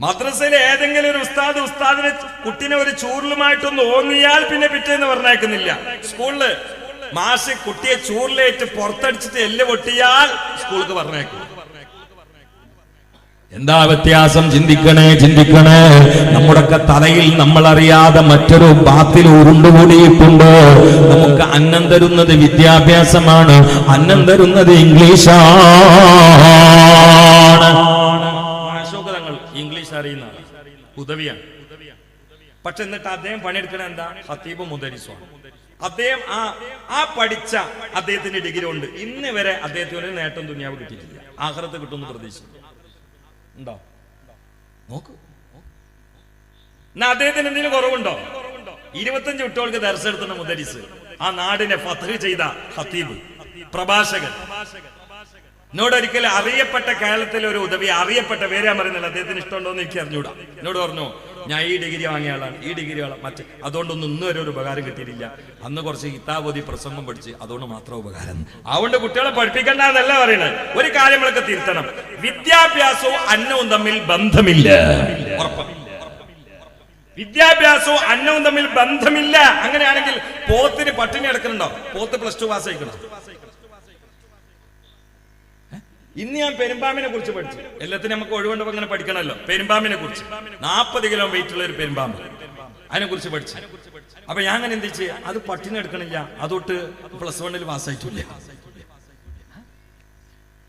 മദ്രസയിലെ ഏതെങ്കിലും ഒരു ഉസ്താദിനെ കുട്ടിനെ ഒരു ചൂറിലുമായിട്ടൊന്ന് ഓങ്ങിയാൽ പിന്നെ പിറ്റേന്ന് പറഞ്ഞേക്കുന്നില്ല. സ്കൂളില് മാഷ് കുട്ടിയെ ചൂറിലേറ്റ് പുറത്തടിച്ചിട്ട് എല്ല് പൊട്ടിയാൽ സ്കൂൾക്ക് പറഞ്ഞേക്കും. എന്താ വ്യത്യാസം? ചിന്തിക്കണേ. നമ്മുടെയൊക്കെ തലയിൽ നമ്മൾ അറിയാതെ മറ്റൊരു ബാത്തിൽ ഉരുണ്ടുകൂടിയിട്ടുണ്ട്. നമുക്ക് അന്നം തരുന്നത് വിദ്യാഭ്യാസമാണ്, അന്നം തരുന്നത് ഇംഗ്ലീഷാണ്. ഇംഗ്ലീഷ് അറിയുന്ന ഉദവിയാണ്. പക്ഷെ എന്നിട്ട് അദ്ദേഹം പണിയെടുക്കണ എന്താ? ഖതീബ് മുദരിസുമാണ്. അദ്ദേഹം ആ പഠിച്ച അദ്ദേഹത്തിന്റെ ഡിഗ്രി ഉണ്ട്. ഇന്ന് വരെ അദ്ദേഹത്തിന് ഒരു നേട്ടം ദുനിയാവ് കിട്ടിയിട്ടില്ല. ആഖിറത്ത് കിട്ടുമെന്ന് പ്രതീക്ഷിച്ചു ഉണ്ടോ? നോക്കൂ. എന്നാ അദ്ദേഹത്തിന് എന്തെങ്കിലും കുറവുണ്ടോ? 25 കുട്ടികൾക്ക് ദർശനത്തിന് മുദരിസ്, ആ നാടിനെ ഫത്ഹ് ചെയ്ത ഖതീബ്, പ്രഭാഷകൻ. എന്നോട് ഒരിക്കലും അറിയപ്പെട്ട കേരളത്തിലെ ഒരു ഉദവി, അറിയപ്പെട്ട പേര് ഞാൻ പറയുന്നില്ല, അദ്ദേഹത്തിന് ഇഷ്ടമുണ്ടോ എന്ന് എനിക്ക് അറിഞ്ഞൂടാ. എന്നോട് പറഞ്ഞു, ഞാൻ ഈ ഡിഗ്രി വാങ്ങിയ ആളാണ്, ഈ ഡിഗ്രി മറ്റേ, അതുകൊണ്ടൊന്നും ഇന്നും വരെ ഒരു ഉപകാരം കിട്ടിയിട്ടില്ല. അന്ന് കുറച്ച് കിതാബോധി പ്രസംഗം പഠിച്ച്, അതുകൊണ്ട് മാത്രം ഉപകാരം. അതുകൊണ്ട് കുട്ടികളെ പഠിപ്പിക്കണ്ടെന്നല്ല പറയുന്നത്. ഒരു കാര്യം നമ്മളൊക്കെ തിരുത്തണം, വിദ്യാഭ്യാസവും അന്നവും തമ്മിൽ ബന്ധമില്ല. വിദ്യാഭ്യാസവും അന്നവും തമ്മിൽ ബന്ധമില്ല. അങ്ങനെയാണെങ്കിൽ പോത്തിന് പട്ടിണി കിടക്കുന്നുണ്ടോ? പോത്ത് +2 പാസ് ആയിക്കണോ? ഇന്ന് ഞാൻ പെരുമ്പാമ്പിനെ കുറിച്ച് പഠിച്ചു. എല്ലാത്തിനും നമുക്ക് ഒഴിവുണ്ടപ്പോ അങ്ങനെ പഠിക്കണമല്ലോ. പെരുമ്പാമ്പിനെ കുറിച്ച് 40 കിലോ വെയിറ്റ് ഉള്ള ഒരു പെരുമ്പാമ്പ്, അതിനെ കുറിച്ച് പഠിച്ചു. അപ്പൊ ഞാൻ അങ്ങനെ എന്ത് ചെയ്യ, അത് പട്ടിണി എടുക്കണില്ല, അതൊട്ട് +1 പാസ്സായിട്ടില്ല.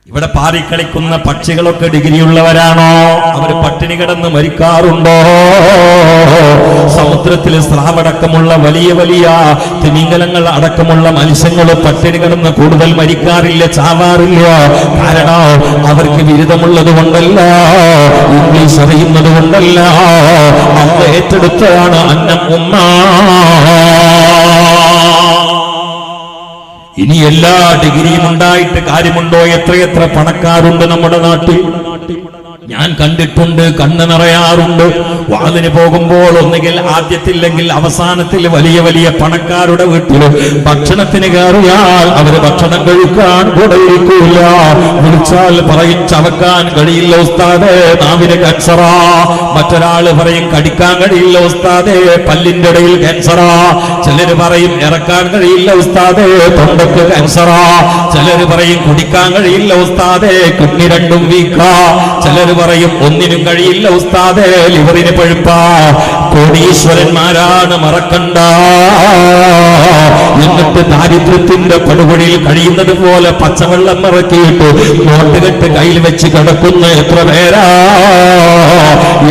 ഇവിടെ പാറിക്കളിക്കുന്ന പക്ഷികളൊക്കെ ഡിഗ്രിയുള്ളവരാണോ? അവർ പട്ടിണി കിടന്ന് മരിക്കാറുണ്ടോ? സമുദ്രത്തിൽ സ്രാവടക്കമുള്ള വലിയ വലിയ തിമിംഗലങ്ങൾ അടക്കമുള്ള മത്സ്യങ്ങൾ പട്ടിണി കിടന്ന് കൂടുതൽ മരിക്കാറില്ല, ചാവാറില്ല. കാരണം അവർക്ക് ബിരുദമുള്ളത് കൊണ്ടല്ല, ഇംഗ്ലീഷ് അറിയുന്നത് കൊണ്ടല്ല, അത് ഏറ്റെടുത്തതാണ് അന്നം ഉമ്മ. ഇനി എല്ലാ ഡിഗ്രിയും ഉണ്ടായിട്ട് കാര്യമുണ്ടോ? എത്രയെത്ര പണക്കാരുണ്ട് നമ്മുടെ നാട്ടിൽ. ഞാൻ കണ്ടിട്ടുണ്ട്, കണ്ണ് നിറയാറുണ്ട്. വാതിന് പോകുമ്പോൾ ഒന്നുകിൽ ആദ്യത്തില്ലെങ്കിൽ അവസാനത്തിൽ വലിയ വലിയ പണക്കാരുടെ വീട്ടിൽ ഭക്ഷണത്തിന് കയറിയാൽ അവര് ഭക്ഷണം കഴിക്കാൻ കൂടെ ഇരിക്കൂല. വിളിച്ചാൽ പറയും ചവക്കാൻ കഴിയില്ല ഉസ്താദേ, നാവിന് ക്യാൻസറാ. മറ്റൊരാള് പറയും കടിക്കാൻ കഴിയില്ല ഉസ്താദേ, പല്ലിന്റെ ഇടയിൽ ക്യാൻസറാ. ചിലര് പറയും ഇറക്കാൻ കഴിയില്ല ഉസ്താദേ, തൊണ്ടക്ക് ക്യാൻസറാ. ചിലര് പറയും കുടിക്കാൻ കഴിയില്ല ഉസ്താദേ, കിഡ്നി രണ്ടും വീക്കാ. ചിലര് പറയും ഒന്നിനും കഴിയില്ല ഉസ്താദേ, ലിവറിന് പഴുപ്പാ. കോടീശ്വരന്മാരാണ്, മറക്കണ്ട. എന്നിട്ട് ദാരിദ്ര്യത്തിന്റെ പടുകുഴിയിൽ കഴിയുന്നത് പോലെ പച്ചവെള്ളം ഇറക്കിയിട്ട് നോട്ടുകെട്ട് കയ്യിൽ വെച്ച് കിടക്കുന്ന എത്ര പേരാ.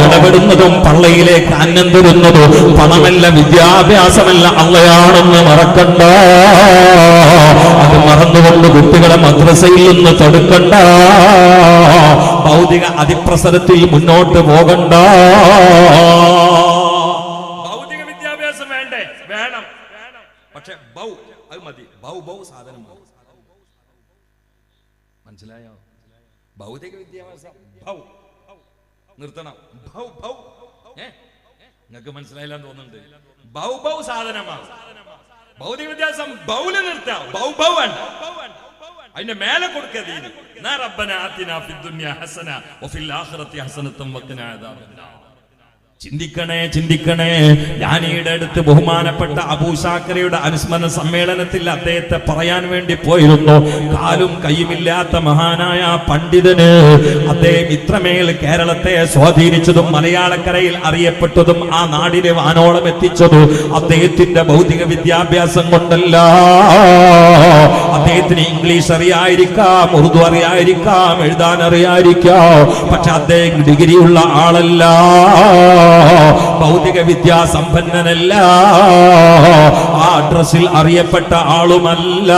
ഇടപെടുന്നതും പള്ളയിലേക്ക് അന്നം തരുന്നതും പണമല്ല, വിദ്യാഭ്യാസമല്ല, അള്ളയാണെന്ന് മറക്കണ്ട. അത് മറന്നുകൊണ്ട് കുട്ടികളെ മദ്രസയിൽ നിന്ന് തടുക്കണ്ട. ഭൗതിക അതിപ്രസരത്തിൽ മുന്നോട്ട് പോകണ്ട. ഭൗതിക വിദ്യാഭ്യാസം വേണ്ടേ? വേണം. പക്ഷെ അത് മതി. ബൗ സാധനം മനസ്സിലായോ? ഭൗതിക വിദ്യാഭ്യാസം നിർത്തണം. നിങ്ങൾക്ക് മനസ്സിലായില്ലാന്ന് തോന്നുന്നുണ്ട്. ബൗ സാധനമാണ്. ഭൗതിക വിദ്യാഭ്യാസം ബൗല് നിർത്താം. ബൗ വേണ്ട, അതിന്റെ മേലെ കൊടുക്കരുത്. ചിന്തിക്കണേ, ചിന്തിക്കണേ. ഞാൻ ഈയിടെ അടുത്ത് ബഹുമാനപ്പെട്ട അബൂ ശാക്കരയുടെ അനുസ്മരണ സമ്മേളനത്തിൽ അദ്ദേഹത്തെ പറയാൻ വേണ്ടി പോയിരുന്നു. കാലും കൈയുമില്ലാത്ത മഹാനായ പണ്ഡിതന്, അദ്ദേഹം ഇത്രമേൽ കേരളത്തെ സ്വാധീനിച്ചതും മലയാളക്കരയിൽ അറിയപ്പെട്ടതും ആ നാടിനെ വാനോളം എത്തിച്ചതും അദ്ദേഹത്തിന്റെ ഭൗതിക വിദ്യാഭ്യാസം കൊണ്ടല്ല. അദ്ദേഹത്തിന് ഇംഗ്ലീഷ് അറിയാതിരിക്കാം, ഉറുദു അറിയാതിരിക്കാം, എഴുതാൻ അറിയാതിരിക്കാം, പക്ഷെ അദ്ദേഹം ഡിഗ്രിയുള്ള ആളല്ല, ഭൗതിക വിദ്യാസമ്പന്നനല്ല, ആ അഡ്രസ്സിൽ അറിയപ്പെട്ട ആളുമല്ല.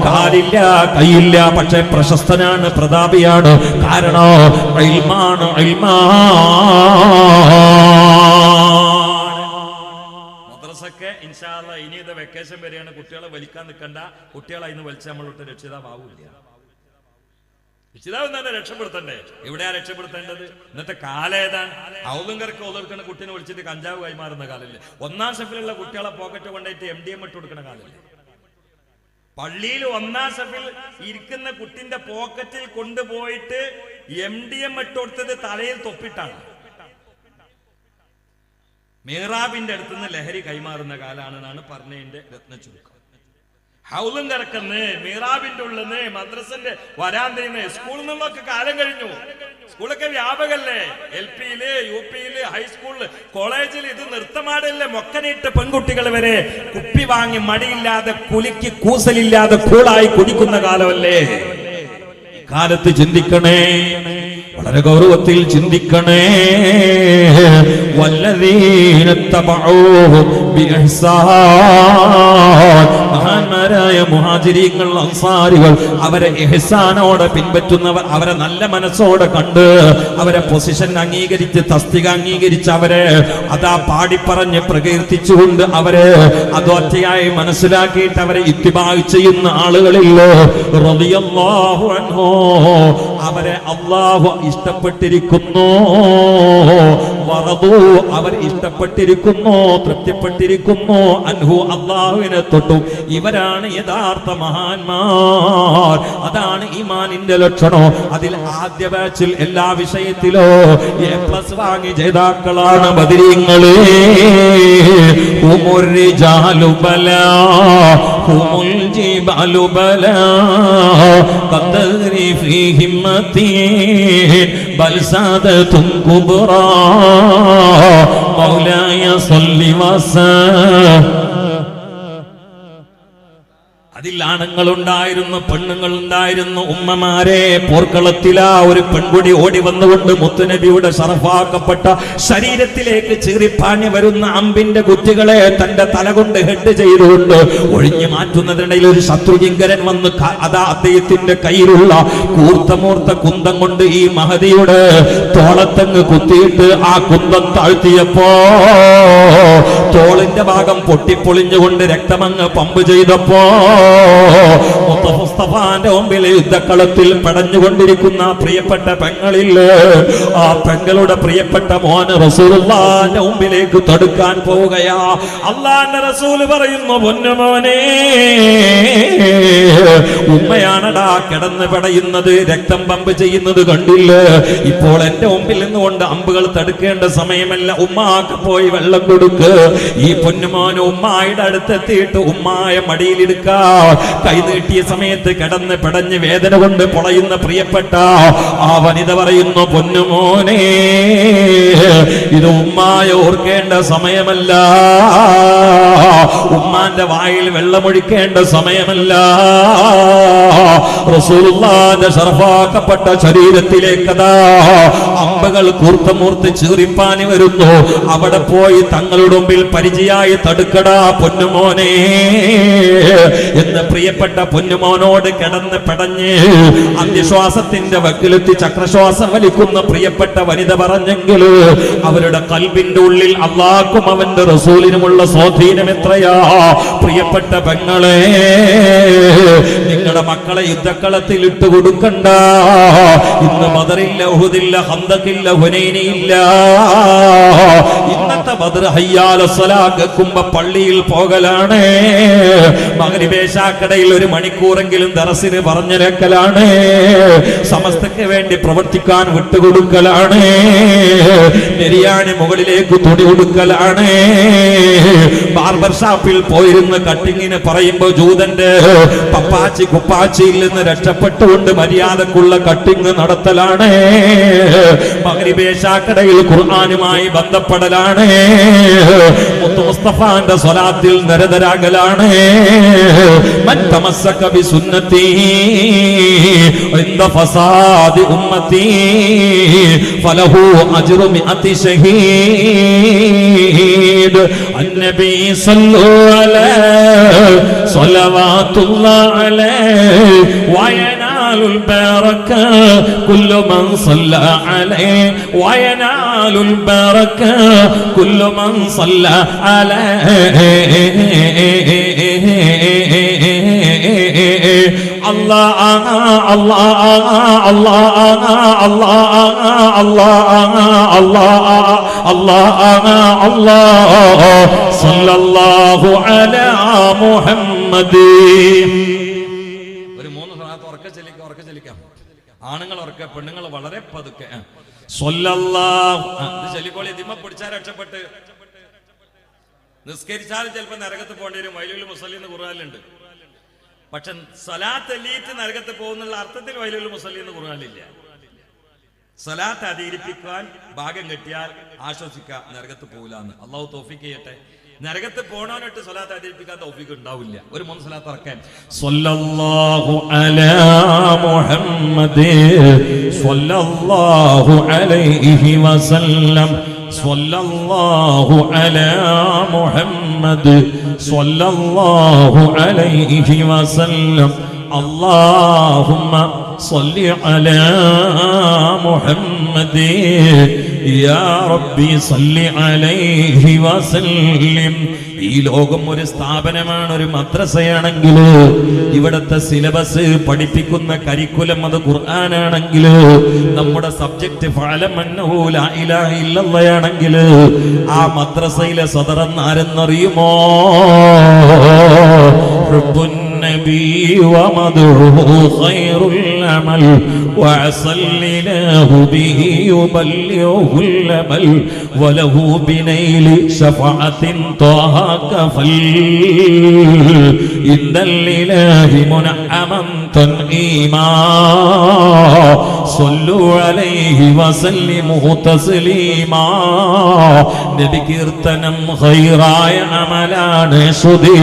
കാലില്ല, കൈയില്ല, പക്ഷെ പ്രശസ്തനാണ്, പ്രതാപിയാണ്. കാരണം ഇൽമാണ്, മദ്രസൊക്കെ ഇൻഷാ അല്ലാഹ് ഇനി ഇത് വെക്കേഷൻ വരെയാണ്. കുട്ടികളെ വലിക്കാൻ നിൽക്കണ്ട. കുട്ടികളെ ഇന്ന് വലിച്ച നമ്മളൊട്ട് രക്ഷിതാവാവില്ല. രക്ഷിതാവ് തന്നെ രക്ഷപ്പെടുത്തണ്ടേ? എവിടെയാ രക്ഷപ്പെടുത്തേണ്ടത്? ഇന്നത്തെ കാലം ഏതാണ്? ഔലങ്കർക്ക് ഓതെടുക്കുന്ന കുട്ടീനെ വിളിച്ചിട്ട് കഞ്ചാവ് കൈമാറുന്ന കാലല്ലേ? 1ാം ഷെഫിലുള്ള കുട്ടികളെ പോക്കറ്റ് കൊണ്ടായിട്ട് MDM ഇട്ട് കൊടുക്കുന്ന കാലല്ലേ? പള്ളിയിൽ 1ാം ഷെഫിൽ ഇരിക്കുന്ന കുട്ടിന്റെ പോക്കറ്റിൽ കൊണ്ടുപോയിട്ട് MDM ഇട്ട് കൊടുത്തത് തലയിൽ തൊപ്പിട്ടാണ്. മിഹ്റാബിന്റെ അടുത്തുനിന്ന് ലഹരി കൈമാറുന്ന കാലാണെന്നാണ് പറഞ്ഞതിന്റെ രത്നചുരുക്കം. ഹൗലും കിടക്കുന്ന മിഹ്റാബിന്റെ ഉള്ളിന്ന്, മദ്രസന്റെ വരാന്തയിന്ന്, സ്കൂളിൽ നിന്നൊക്കെ കാലം കഴിഞ്ഞു. സ്കൂളൊക്കെ വ്യാപകല്ലേ? LPയില്, UPയില്, ഹൈസ്കൂളില്, കോളേജിൽ ഇത് നൃത്തമാടല്ലേ? മൊക്കനിട്ട് പെൺകുട്ടികൾ വരെ കുപ്പി വാങ്ങി മടിയില്ലാതെ, കുലിക്ക് കൂസലില്ലാതെ കൂളായി കുടിക്കുന്ന കാലമല്ലേ? കാലത്ത് ചിന്തിക്കണേ, വളരെ ഗൗരവത്തിൽ ചിന്തിക്കണേ. വല്ലദീന തബഊഹും ബിഇഹ്സാൻ. മഹാന്മാരായ മുഹാജിരീങ്ങൾ അൻസാരികൾ അവരെ ഇഹ്സാനോടെ പിൻപറ്റുന്നവർ, അവരെ നല്ല മനസ്സോടെ കണ്ട് അവരെ പൊസിഷൻ അംഗീകരിച്ച് തസ്തിക അംഗീകരിച്ച് അവരെ അതാ പാടിപ്പറഞ്ഞ് പ്രകീർത്തിച്ചുകൊണ്ട് അവരെ അതോറ്റയായി മനസ്സിലാക്കിയിട്ട് അവരെ ഇത്തിബാഅ് ചെയ്യുന്ന ആളുകളില്ലോ റളിയല്ലാഹു അൻഹു, അവരെ അല്ലാഹു ഇഷ്ടപ്പെട്ടിരിക്കുന്നു. വറദു, അവർ ഇഷ്ടപ്പെട്ടിരിക്കുന്നു, തൃപ്തിപ്പെട്ടിരിക്കുന്നു. അൻഹു, അല്ലാഹുവിനെ തൊട്ടു. ഇവരാണ് യഥാർത്ഥ മഹാന്മാർ. അതാണ് ഈമാനിന്റെ ലക്ഷണം. അതിൽ ആദ്യ ബാച്ചിൽ എല്ലാ വിഷയത്തിലോ A+ വാങ്ങി ജേതാക്കളാണ് ബദരീങ്ങളെ. ഹുമുർ റിജാലു ബലാ ഹുമുൽ ജിബാലു ബലാ ഖദ്രി ഫീ ഹിമ്മത്തിൻ ബൽ സാദതുൻ കുബ്റാ മൗലായ സല്ലി വസല്ലം. അതിൽ ആണുങ്ങളുണ്ടായിരുന്നു, പെണ്ണുങ്ങളുണ്ടായിരുന്നു. ഉമ്മമാരെ, പോർക്കളത്തിലാ ഒരു പെൺകുടി ഓടി വന്നുകൊണ്ട് മുത്തുനബിയുടെ ശറഫാക്കപ്പെട്ട ശരീരത്തിലേക്ക് ചീറിപ്പാഞ്ഞു വരുന്ന അമ്പിന്റെ കുറ്റികളെ തന്റെ തല കൊണ്ട് ഹെഡ് ചെയ്തുകൊണ്ട് ഒഴിഞ്ഞു മാറ്റുന്നതിനിടയിൽ ഒരു ശത്രുജിങ്കരൻ വന്ന് അതാ അദ്ദേഹത്തിന്റെ കയ്യിലുള്ള കൂർത്തമൂർത്ത കുന്തം കൊണ്ട് ഈ മഹദിയുടെ തോളത്തങ്ങ് കുത്തിയിട്ട് ആ കുന്തം താഴ്ത്തിയപ്പോ തോളിന്റെ ഭാഗം പൊട്ടിപ്പൊളിഞ്ഞുകൊണ്ട് രക്തമങ്ങ് പമ്പ് ചെയ്തപ്പോ മുസ്തഫാന്റെ മുമ്പിൽ യുദ്ധക്കളത്തിൽ പടഞ്ഞുകൊണ്ടിരിക്കുന്ന പ്രിയപ്പെട്ട പെങ്ങളിൽ ആ പെങ്ങളുടെ പ്രിയപ്പെട്ട മോന് റസൂലുള്ളാഹിന്റെ മുമ്പിലേക്ക് തടുക്കാൻ പോവുകയാ. അള്ളാന്റെ റസൂൽ പറയുന്നു, പൊന്നുമോനെ, ഉമ്മയാണടാ കിടന്ന് പടയുന്നത്, രക്തം പമ്പ് ചെയ്യുന്നത് കണ്ടില്ലേ? ഇപ്പോൾ എന്റെ മുമ്പിൽ നിന്നുകൊണ്ട് അമ്പുകൾ തടുക്കേണ്ട സമയമല്ല, ഉമ്മാക്ക് പോയി വെള്ളം കൊടുക്ക്. ഈ പൊന്നുമോന് ഉമ്മായുടെ അടുത്തെത്തിയിട്ട് ഉമ്മായ മടിയിലെടുക്കാ. കൈ നീട്ടിയ സമയത്ത് കിടന്ന് പിടഞ്ഞ് വേദന കൊണ്ട് പൊളയുന്ന പ്രിയപ്പെട്ട ആ വനിത പറയുന്നു, പൊന്നുമോനെ, ഇത് ഉമ്മായ ഓർക്കേണ്ട സമയമല്ല, ഉമ്മാന്റെ വായിൽ വെള്ളമൊഴിക്കേണ്ട സമയമല്ല. റസൂലുള്ളാഹിന്റെ ശറഫാക്കപ്പെട്ട ശരീരത്തിലേക്കതാ അമ്പകൾ കൂർത്തമൂർത്ത് ചീറിപ്പാനി വരുന്നു. അവിടെ പോയി തങ്ങളുടെ മുമ്പിൽ പരിചയായി തടുക്കടാ പൊന്നുമോനെ എന്ന് പ്രിയപ്പെട്ട പൊന്നുമോനോട് കിടന്ന് പെടഞ്ഞ് അന്ത്യശ്വാസത്തിന്റെ വക്കിലെത്തി ചക്രശ്വാസം വലിക്കുന്ന പ്രിയപ്പെട്ട വനിത പറഞ്ഞെങ്കിൽ അവരുടെ കൽബിന്റെ ഉള്ളിൽ അല്ലാഹുക്കും അവന്റെ റസൂലിനുമുള്ള സ്വാധീനം എത്രയാ. പ്രിയപ്പെട്ട പെങ്ങളെ, നിങ്ങളുടെ മക്കളെ യുദ്ധക്കളത്തിൽ ഇട്ട് കൊടുക്കണ്ട. ഇന്ന് ബദറില്ല, ഉഹുദില്ല, ഖന്തഖില്ല, ഹുനൈനില്ല. ഇന്നത്തെ ബദർ ഹയ്യാല സ്വലാ കേൾക്കുമ്പോ പള്ളിയിൽ പോകലാണ്, മഗ്‌രിബേശാക്കടയിൽ ഒരു മണിക്കൂറെങ്കിലും ദറസിന് പറഞ്ഞേക്കലാണ്, സമസ്തയ്ക്ക് വേണ്ടി പ്രവർത്തിക്കാൻ വിട്ടുകൊടുക്കലാണ്, നെരിയാണി മുകളിലേക്ക് തുണി കൊടുക്കലാണ്. ബാർബർ ഷാപ്പിൽ പോയിരുന്ന് കട്ടിങ്ങിന് പറയുമ്പോ ജൂതന്റെ പപ്പാച്ചി കുപ്പാച്ചിയിൽ നിന്ന് രക്ഷപ്പെട്ടുകൊണ്ട് മര്യാദക്കുള്ള കട്ടിങ് നടത്തലാണ്. മഗ്‌രിബേശാക്കടയിൽ ഖുർആനുമായി ബന്ധപ്പെടലാണ്. മുത്തു മുസ്തഫാന്റെ സ്വലാത്തിൽ നിരതരാകലാണ്. من تمسك بسنتي عند فساد أمتي فله أجر 100 شهيد. النبي صلوا عليه صلوات الله عليه وينال البركة كل من صلى عليه وينال البركة كل من صلى عليه. Allah Allah Allah Allah Allah Allah Allah sallallahu ala Muhammad. ഒരു 3 സ്വലാത്ത് ഉറക്കെ ചൊല്ലിക്കാം. ആണുങ്ങൾ ഉറക്കെ, പെണ്ണുങ്ങൾ വളരെ പതുക്കെ. സ്വല്ലല്ലാഹു, ഇത് ചൊല്ലിക്കോളി. ദിമ്മ പിടിച്ചാൽ രക്ഷപ്പെട്ട്. നിസ്കരിച്ചാലും ചിലപ്പോൾ നരകത്ത് പോകേണ്ടി വരും. വൈലുൽ മുസല്ലി എന്ന് ഖുർആനിലുണ്ട്. പക്ഷെ സലാത്ത് എലീറ്റ് നരകത്ത് പോകുന്നുള്ള അർത്ഥത്തിൽ വൈലുൽ മുസല്ലി എന്ന് ഖുർആനിലില്ല. സലാത്ത് അധികരിപ്പിക്കാൻ ഭാഗം കെട്ടിയാൽ ആശ്വസിക്കാം, നരകത്ത് പോകില്ല എന്ന്. അള്ളാഹു തൗഫീഖ് ചെയ്യട്ടെ. നരകത്ത് പോണോന്നിട്ട് സ്വലാത്ത് അധികരിപ്പിക്കാൻ തൗഫീഖ് ഉണ്ടാവില്ല. ഒരു 3 സ്വലാത്ത് ഇറക്കാൻ. സ്വല്ലല്ലാഹു അലാ മുഹമ്മദ് സ്വല്ലല്ലാഹു അലൈഹി വസല്ലം സ്വല്ലല്ലാഹു അലാ മുഹമ്മദ് സ്വല്ലല്ലാഹു അലൈഹി വസല്ലം അല്ലാഹുമ്മ സ്വല്ലി അലാ മുഹമ്മദ് യാ റബ്ബി സ്വല്ലി അലൈഹി വസല്ലം. ഈ ലോകം ഒരു സ്ഥാപനമാണ്, ഒരു മദ്രസയാണെങ്കിൽ ഇവിടത്തെ സിലബസ് പഠിപ്പിക്കുന്ന കരിക്കുലം അത് ഖുർആനാണെങ്കിൽ, നമ്മുടെ സബ്ജക്ട് ഫഅലം അന്നഹു ലാ ഇലാഹ ഇല്ലല്ലാഹ് ആണെങ്കിൽ ആ മദ്രസയിലെ സദറൻ ആരെന്നറിയുമോ? ഹുബ്ബുൻ നബി വമദ്ഹുഹു ഖൈറുൽ അമൽ വഅസല്ലിനാഹു ബിഹി യുബല്ലിഗുൽ അമൽ വലഹു ബിനൈലി ശഫാഅത്തിൻ ത്വാഹ കഫൽ ഇന്നൽ ഇലാഹി മുനഅമൻ തൻഈമാ സ്വല്ലു അലൈഹി വസല്ലിമു തസ്ലീമാ. നബി കീർത്തനം ഖൈറായ അമലാണ് ശ്രുതി,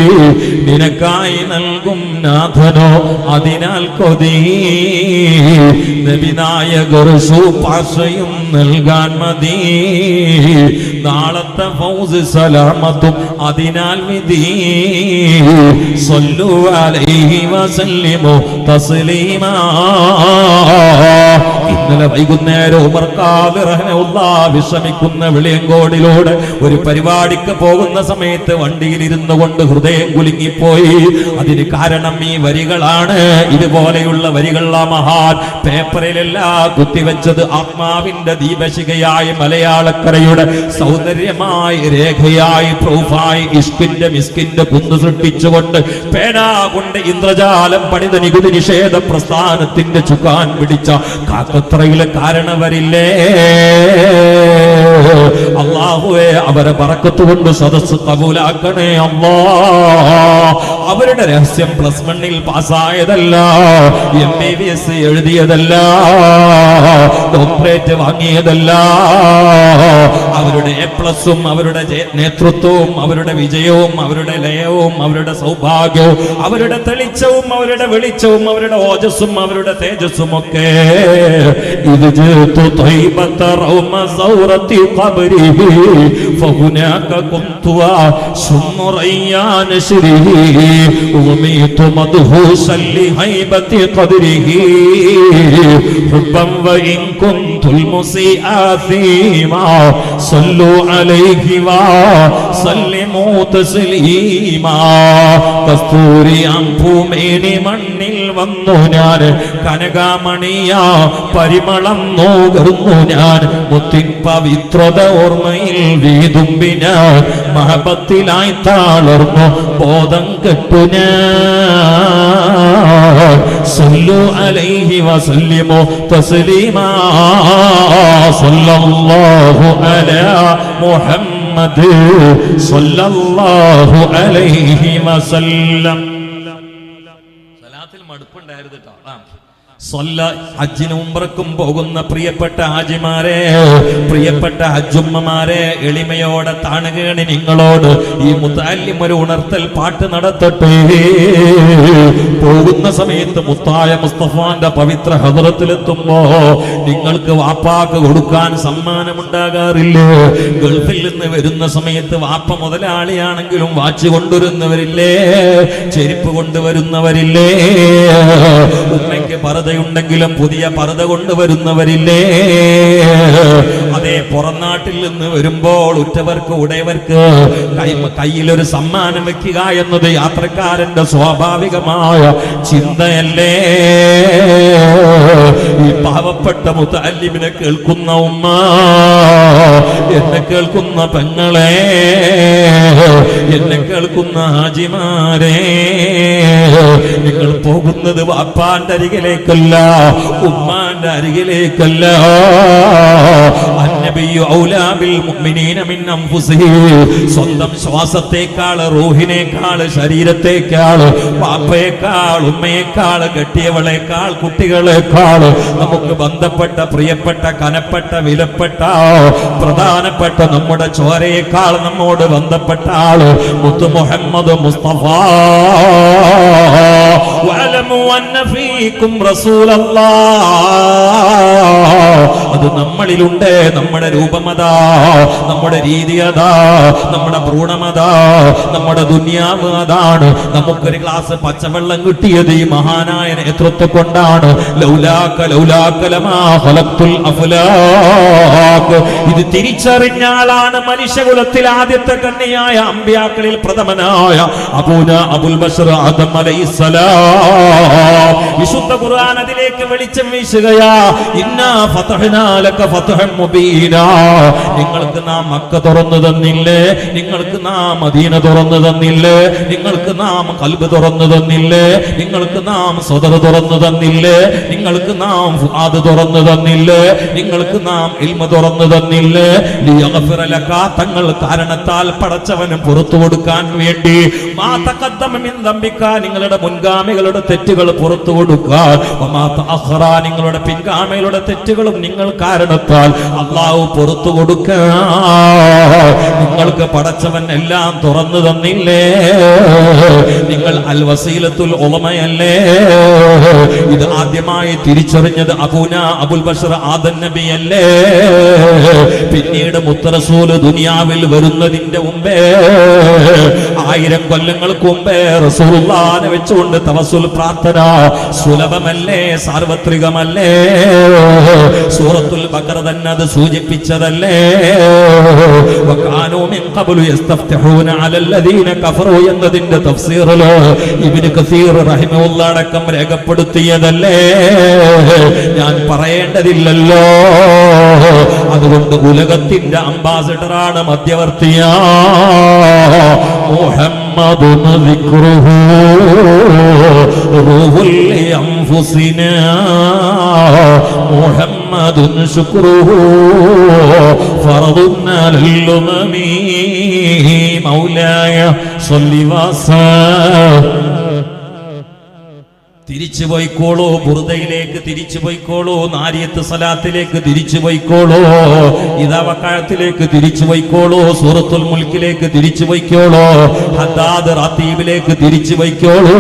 നിനക്കായി നൽകും നാഥനോ അതിനാൽ കൊതി. നബി നായകർ ശുപാർശയും നൽകാൻ മതി, നാളത്തെ ഫൗസ് സലാമത്തും അതിനാൽ വിധി. സ്വല്ലു അലൈഹി വസല്ലിമു തസ്ലീമാ. ഇന്നലെ വൈകുന്നേരം ഉമർ ഖാദി റഹ്മത്തുള്ളാഹി വിശ്രമിക്കുന്ന വെളിയങ്കോടിലൂടെ ഒരു പരിപാടിക്ക് പോകുന്ന സമയത്ത് വണ്ടിയിൽ ഇരുന്നു കൊണ്ട് ഹൃദയം കുലുങ്ങിപ്പോയി. അതിന് കാരണം ഈ വരികളാണ്. ഇതുപോലെയുള്ള വരികൾ ആ മഹാൻ പേപ്പറിലെല്ലാം കുത്തിവെച്ചത് ആത്മാവിന്റെ ദീപശിഖയായി മലയാളക്കരയുടെ സൗന്ദര്യമായി രേഖയായി പ്രൂഫായി ഇഷ്കിന്റെ മിസ്കിന്റെ കുന്ന് സൃഷ്ടിച്ചുകൊണ്ട് പേനാ കൊണ്ട് ഇന്ദ്രജാലം പണിത നികുതി നിഷേധ പ്രസ്ഥാനത്തിന്റെ ചുക്കാൻ പിടിച്ച കാക്കത്രയിലെ കാരണവരില്ലേ? അല്ലാഹുവേ, അവരെ ബറക്കത്ത് കൊണ്ട് സദസ്സ് കബൂലാക്കണേ അല്ലാ. അവരുടെ രഹസ്യം +1 പാസ്സായതല്ല, MBBS എഴുതിയതല്ല, ഡോക്ടറേറ്റ് വാങ്ങിയതല്ല. അവരുടെ A+ഉം അവരുടെ നേതൃത്വവും അവരുടെ വിജയവും അവരുടെ ലയവും അവരുടെ സൗഭാഗ്യവും അവരുടെ തെളിച്ചവും അവരുടെ വെളിച്ചവും അവരുടെ ഓജസ്സും അവരുടെ തേജസ്സും ഒക്കെ ഇത് ജേതു ത്വയ്ബത റൗമ സൗറത്തി ഖബരിഹി ഫഹുനാക കുന്തു അശുമ്മു റയ്യാൻ ശരിഹി ഉമീതു മദ്ഹൂസൻ ലിഹൈബതി ഖദരിഹി ഹുബ്ബൻ വഇൻ കുന്തുൽ മുസിആതീമാ സല്ലു അലൈഹി വസല്ലിമു തസ്ലീമാ. കസ്തൂരിയാം ഭൂമേനി മണ്ണിൽ വന്നു ഞാൻ, കനകാമണിയാ പരിമളം നോകർന്നു ഞാൻ, മുത്തിൻ പവിത്രത ഓർമ്മയിൽ വീതുമ്പിനാൻ, മഹബത്തിലായി താളർന്നു ബോധം കെട്ടു ഞാൻ. സല്ലു അലൈഹി വസല്ലിമു തസ്ലീമാ. സല്ലല്ലാഹു അലാ മുഹമ്മദ് സല്ലല്ലാഹു അലൈഹി വസല്ലം. സലാത്തിൽ മടുപ്പുണ്ടായിരുന്നു കേട്ടോ. ഹജ്ജിനും ഉംറക്കും പോകുന്ന പ്രിയപ്പെട്ട ഹാജിമാരെ, പ്രിയപ്പെട്ട ഹജ്ജുമ്മമാരെ, എളിമയോടെ താണുകേണി നിങ്ങളോട് ഈ മുത്തഅല്ലിം ഒരു ഉണർത്തൽ പാട്ട് നടത്തട്ടെ. പോകുന്ന സമയത്ത് മുത്തായ മുസ്തഫാന്റെ പവിത്ര ഹദ്റത്തിലെത്തുമ്പോ നിങ്ങൾക്ക് വാപ്പാക്ക് കൊടുക്കാൻ സമ്മാനമുണ്ടാകാറില്ലേ? ഗൾഫിൽ നിന്ന് വരുന്ന സമയത്ത് വാപ്പ മുതലാളിയാണെങ്കിലും വാച്ച് കൊണ്ടുവരുന്നവരില്ലേ? ചെരുപ്പ് കൊണ്ടുവരുന്നവരില്ലേ? ഉമ്മയ്ക്ക് ഉണ്ടെങ്കിലും പുതിയ പർദ്ദ കൊണ്ടുവരുന്നവരില്ലേ? അതെ, പുറം നാട്ടിൽ നിന്ന് വരുമ്പോൾ ഉറ്റവർക്ക് ഉടയവർക്ക് കയ്യിലൊരു സമ്മാനം വെക്കുക എന്നത് യാത്രക്കാരന്റെ സ്വാഭാവികമായ ചിന്തയല്ലേ? ഈ പാവപ്പെട്ട മുത്തഅല്ലിമിനെ കേൾക്കുന്ന ഉമ്മ, എന്നെ കേൾക്കുന്ന പെങ്ങളെ, എന്നെ കേൾക്കുന്ന ഹാജിമാരെ, നിങ്ങൾ പോകുന്നത് വാപ്പാന്റെ അരികിലേക്കല്ല, ഉമ്മാന്റെ അരികിലേക്കല്ല. അന്നബിയ്യു ഔലാ ബിൽ മുഅ്മിനീന മിൻ അൻഫുസിഹിം. സ്വന്തം ശ്വാസത്തെക്കാൾ, റൂഹിനേക്കാൾ, ശരീരത്തെക്കാൾ, വാപ്പയേക്കാൾ, ഉമ്മയേക്കാൾ, കെട്ടിയവളേക്കാൾ, കുട്ടികളെക്കാൾ, നമുക്ക് ബന്ധപ്പെട്ട പ്രിയപ്പെട്ട കനപ്പെട്ട വിലപ്പെട്ട പ്രധാനപ്പെട്ട നമ്മുടെ ചോരയേക്കാൾ നമ്മോട് ബന്ധപ്പെട്ട ആള് മുത്തു മുഹമ്മദ് മുസ്തഫ. വഅലം വഅലമു അന്ന ഫീകും റസൂലല്ലാഹ്. അത് നമ്മളിലുണ്ട്. നമ്മുടെ രൂപമതാ, നമ്മുടെ രീതി അതാ, നമ്മുടെ ഭ്രൂണമതാ, നമ്മുടെ ദുനിയാവ് അതാണ്. നമുക്കൊരു ഗ്ലാസ് പച്ചവെള്ളം കിട്ടിയത് ഈ മഹാനായ നേതൃത്വം കൊണ്ടാണ്. ലൗലാക ലൗലാക ലമാ ഖലഖ്തുൽ അഫ്ലാഖ്. ഇത് തിരിച്ചറിഞ്ഞാലാണ് മനുഷ്യകുലത്തിൽ ആദ്യത്തെ കന്യയായ അമ്പിയാക്കളിൽ പ്രഥമനായ അബുൽ ബശർ ആദം അലൈഹിസ്സലാം. വിശുദ്ധ ഖുർആൻ അതിലേക്ക് വെളിച്ചം വീശുകയാ. ഇന്നാ ഫതഹ്നാ ലക ഫതഹൻ മുബീനാ. നിങ്ങൾക്ക് നാം മക്ക തുറന്നു തന്നില്ലേ, നിങ്ങൾക്ക് നാം മദീന തുറന്നു തന്നില്ലേ, നിങ്ങൾക്ക് നാം ഖൽബ് തുറന്നു തന്നില്ലേ, നിങ്ങൾക്ക് നാം സദർ തുറന്നു തന്നില്ലേ, നിങ്ങൾക്ക് നാം ഫുആദ് തുറന്നു തന്നില്ലേ, നിങ്ങൾക്ക് നാം ഇൽമ തുറന്നു തന്നില്ലേ. ലിയഗ്ഫിറ ലക, തങ്ങൾ കാരണത്താൽ പടച്ചവനും പുറത്തു കൊടുക്കാൻ വേണ്ടി. മാ തഖദ്ദമ മിൻ ദംബിക, നിങ്ങളുടെ മുൻഗാമികളുടെ തെറ്റുകൾ പുറത്തു കൊടുക്കാൻ. വമാ തഅഖറ, നിങ്ങളുടെ പിൻഗാമികളുടെ തെറ്റുകളും നിങ്ങൾ കാരണത്താൽ അല്ലാഹു പുറത്തു കൊടുക്കാൻ. നിങ്ങൾക്ക് പടച്ചവൻ എല്ലാം തുറന്നു തന്നില്ലേ. നിങ്ങൾ അൽ വസീലത്തുൽ ഉളമയല്ലേ. ഇത് ആദ്യമായി തിരിച്ചറിഞ്ഞത് അബുൽ ബശർ ആദം നബിയല്ലേ. പിന്നീട് മുത്ത് റസൂൽ ദുനിയാവിൽ വരുന്നതിന്റെ മുമ്പേ 1000 കൊല്ലങ്ങൾക്ക് മുമ്പേ റസൂലുള്ളാഹിനെ വെച്ചുകൊണ്ട് തവസ്സുൽ പ്രാർത്ഥന സുലഭമല്ലേ, സാർവത്രികമല്ലേ. സൂറത്തുൽ ബഖറ തന്നെ അത് സൂചിപ്പിച്ചതല്ലേ. വകാനൂ മിൻ ഖബ്ലു യസ്തഫ്തിഹൂന അലല്ലദീന കഫറൂ എന്നതിന്റെ തഫ്സീറിലോ ഇബ്നു കസീർ റഹിമഹുല്ലാഹ് അടക്കം രേഖപ്പെടുത്തിയതല്ലേ. ഞാൻ പറയേണ്ടതില്ലല്ലോ. അതുകൊണ്ട് ഉലകത്തിന്റെ അംബാസഡറാണ്, മധ്യവർത്തിയാ. മുഹമ്മദുൻ ദിക്റുഹു റൂഹുൽ അൻഫുസിനാ. മുഹമ്മദുൻ ശുക്റുഹു ഫർദുൻ അലൽ ഉമമി. മൗലായ സ്വല്ലി വസല്ലം. തിരിച്ചു പോയിക്കോളൂ, ബുർദയിലേക്ക് തിരിച്ചു പോയിക്കോളൂ, നാരിയത്ത് സലാത്തിലേക്ക് തിരിച്ചു പോയിക്കോളൂ, ഇദാ വഖഅത്തിലേക്ക് തിരിച്ചു പോയിക്കോളൂ, സൂറത്തുൽ മുൽക്കിലേക്ക് തിരിച്ചു പോയിക്കോളൂ, ഹദ്ദാദ് റതീബിലേക്ക് തിരിച്ചു പോയിക്കോളൂ.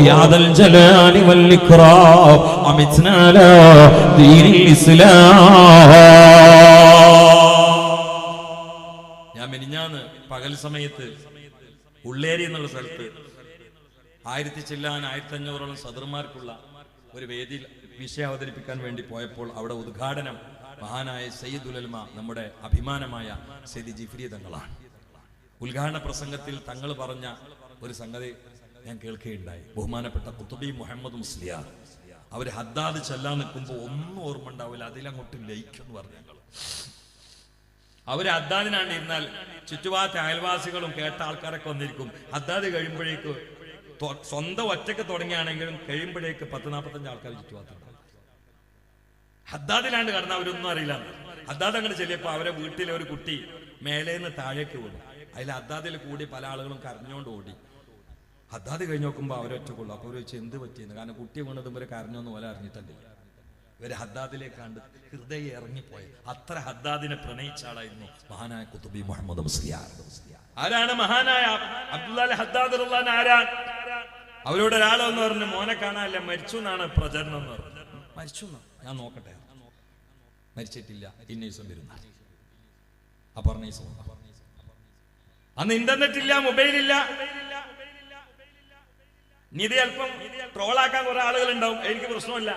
യാദൽ ജലാലി വൽ ഇക്റാം അമിത്നാ ലാ ദീനിൽ ഇസ്ലാം. ഞാൻ മിനിഞ്ഞാന്ന് പകൽ സമയത്ത് ഉള്ളേരി എന്നുള്ള സ്ഥലത്ത് 1500 സദർമാർക്കുള്ള ഒരു വേദിയിൽ വിഷയം അവതരിപ്പിക്കാൻ വേണ്ടി പോയപ്പോൾ അവിടെ ഉദ്ഘാടനം മഹാനായ സയ്യിദുൽ ഉലമ, നമ്മുടെ അഭിമാനമായ സയ്യിദ് ജിഫ്രി തങ്ങളാണ്. ഉദ്ഘാടന പ്രസംഗത്തിൽ തങ്ങൾ പറഞ്ഞ ഒരു സംഗതി ഞാൻ കേൾക്കുകയുണ്ടായി. ബഹുമാനപ്പെട്ട ഖുത്ബി മുഹമ്മദ് മുസ്ലിയാർ അവർ ഹദ്ദാദ് ചെല്ലാൻ നിൽക്കുമ്പോൾ ഒന്നും ഓർമ്മ ഉണ്ടാവില്ല, അതിലങ്ങോട്ട് ലയിക്കും എന്ന് പറഞ്ഞു. അവര് ഹദ്ദാദിനാണ്ട് ഇരുന്നാൽ ചുറ്റുപാടത്തെ അയൽവാസികളും കേട്ട ആൾക്കാരൊക്കെ വന്നിരിക്കും. ഹദ്ദാദ് കഴിയുമ്പോഴേക്ക് സ്വന്തം ഒറ്റക്ക് തുടങ്ങിയാണെങ്കിലും കഴിയുമ്പോഴേക്ക് 10-45 ആൾക്കാർ ചുറ്റുപാടുണ്ട്. ഹദ്ദാദിലാണ്ട് കടന്ന അവരൊന്നും അറിയില്ല. ഹദ്ദാദ് അങ്ങോട്ട് ചെല്ലിയപ്പോ അവരെ വീട്ടിലെ ഒരു കുട്ടി മേലേന്ന് താഴേക്ക് വീണു. അതിൽ ഹദ്ദാദിൽ കൂടി പല ആളുകളും കരഞ്ഞോണ്ട് ഓടി. ഹദ്ദാദ് കഴിഞ്ഞ് നോക്കുമ്പോൾ അവരൊറ്റക്കുള്ളൂ. അപ്പൊ അവർ വെച്ച് എന്ത് പറ്റിയെന്ന്, കാരണം കുട്ടി വീണത് ഇവരെ കരഞ്ഞൊന്നും പോലെ അറിഞ്ഞിട്ടല്ലേ. ഇവര് ഹദ്ദാദിലേക്കാണ്ട് ഹൃദയം ഇറങ്ങിപ്പോയി. അത്ര ഹദ്ദാദിനെ പ്രണയിച്ച ആളായിരുന്നു മഹാനായ ഖുത്ബി മുഹമ്മദ് മുസ്ലിയാർ. ആരാണ് മഹാനായ അബ്ദുല്ലാഹി ഹദ്ദാദ് റളിയല്ലാഹു അൻഹു? ആരാ? അവരോട് ഒരാളെന്ന് പറഞ്ഞു, മോനെ കാണാനല്ല, മരിച്ചു എന്നാണ് പ്രചരണം എന്ന് പറഞ്ഞു. മരിച്ചു ഞാൻ നോക്കട്ടെ, മരിച്ചിട്ടില്ല, ഇന്ന ദിവസം വരുന്ന ആ പറഞ്ഞ ദിവസം. അന്ന് ഇന്റർനെറ്റ് ഇല്ല, മൊബൈൽ ഇല്ല. ഇത് അല്പം ട്രോളാക്കാൻ കുറെ ആളുകൾ ഉണ്ടാവും, എനിക്ക് പ്രശ്നമില്ല.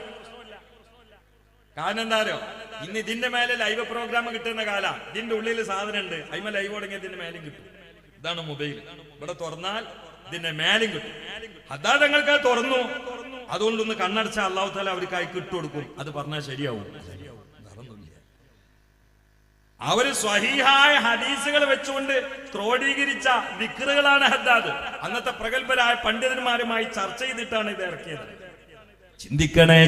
കാരണം എന്താ അറിയോ, ഇന്ന് ഇതിന്റെ മേലെ ലൈവ് പ്രോഗ്രാം കിട്ടുന്ന കാല. ഇതിന്റെ ഉള്ളിൽ സാധനം ഉണ്ട്, അതിമ ലൈവ് തുടങ്ങിയ ഇതിന്റെ മേലും കിട്ടും. ഇതാണ് മൊബൈൽ. ഇവിടെ തുറന്നാൽ ഇതിന്റെ മേലും കിട്ടും. അതാ തങ്ങൾക്ക് തുറന്നു, അതുകൊണ്ടൊന്ന് കണ്ണടച്ച അല്ലാഹു തആല അവർക്ക് ആയി കിട്ടുകൊടുക്കും. അത് പറഞ്ഞാൽ ശരിയാവും. അവര് സ്വഹീഹായ ഹദീസുകൾ വെച്ചുകൊണ്ട് ക്രോഡീകരിച്ച ദിക്റുകളാണ് ഹദ്ദാദ്. അന്നത്തെ പ്രഗത്ഭരായ പണ്ഡിതന്മാരുമായി ചർച്ച ചെയ്തിട്ടാണ് ഇത് ഇറക്കിയത്. ചിന്തിക്കണേ.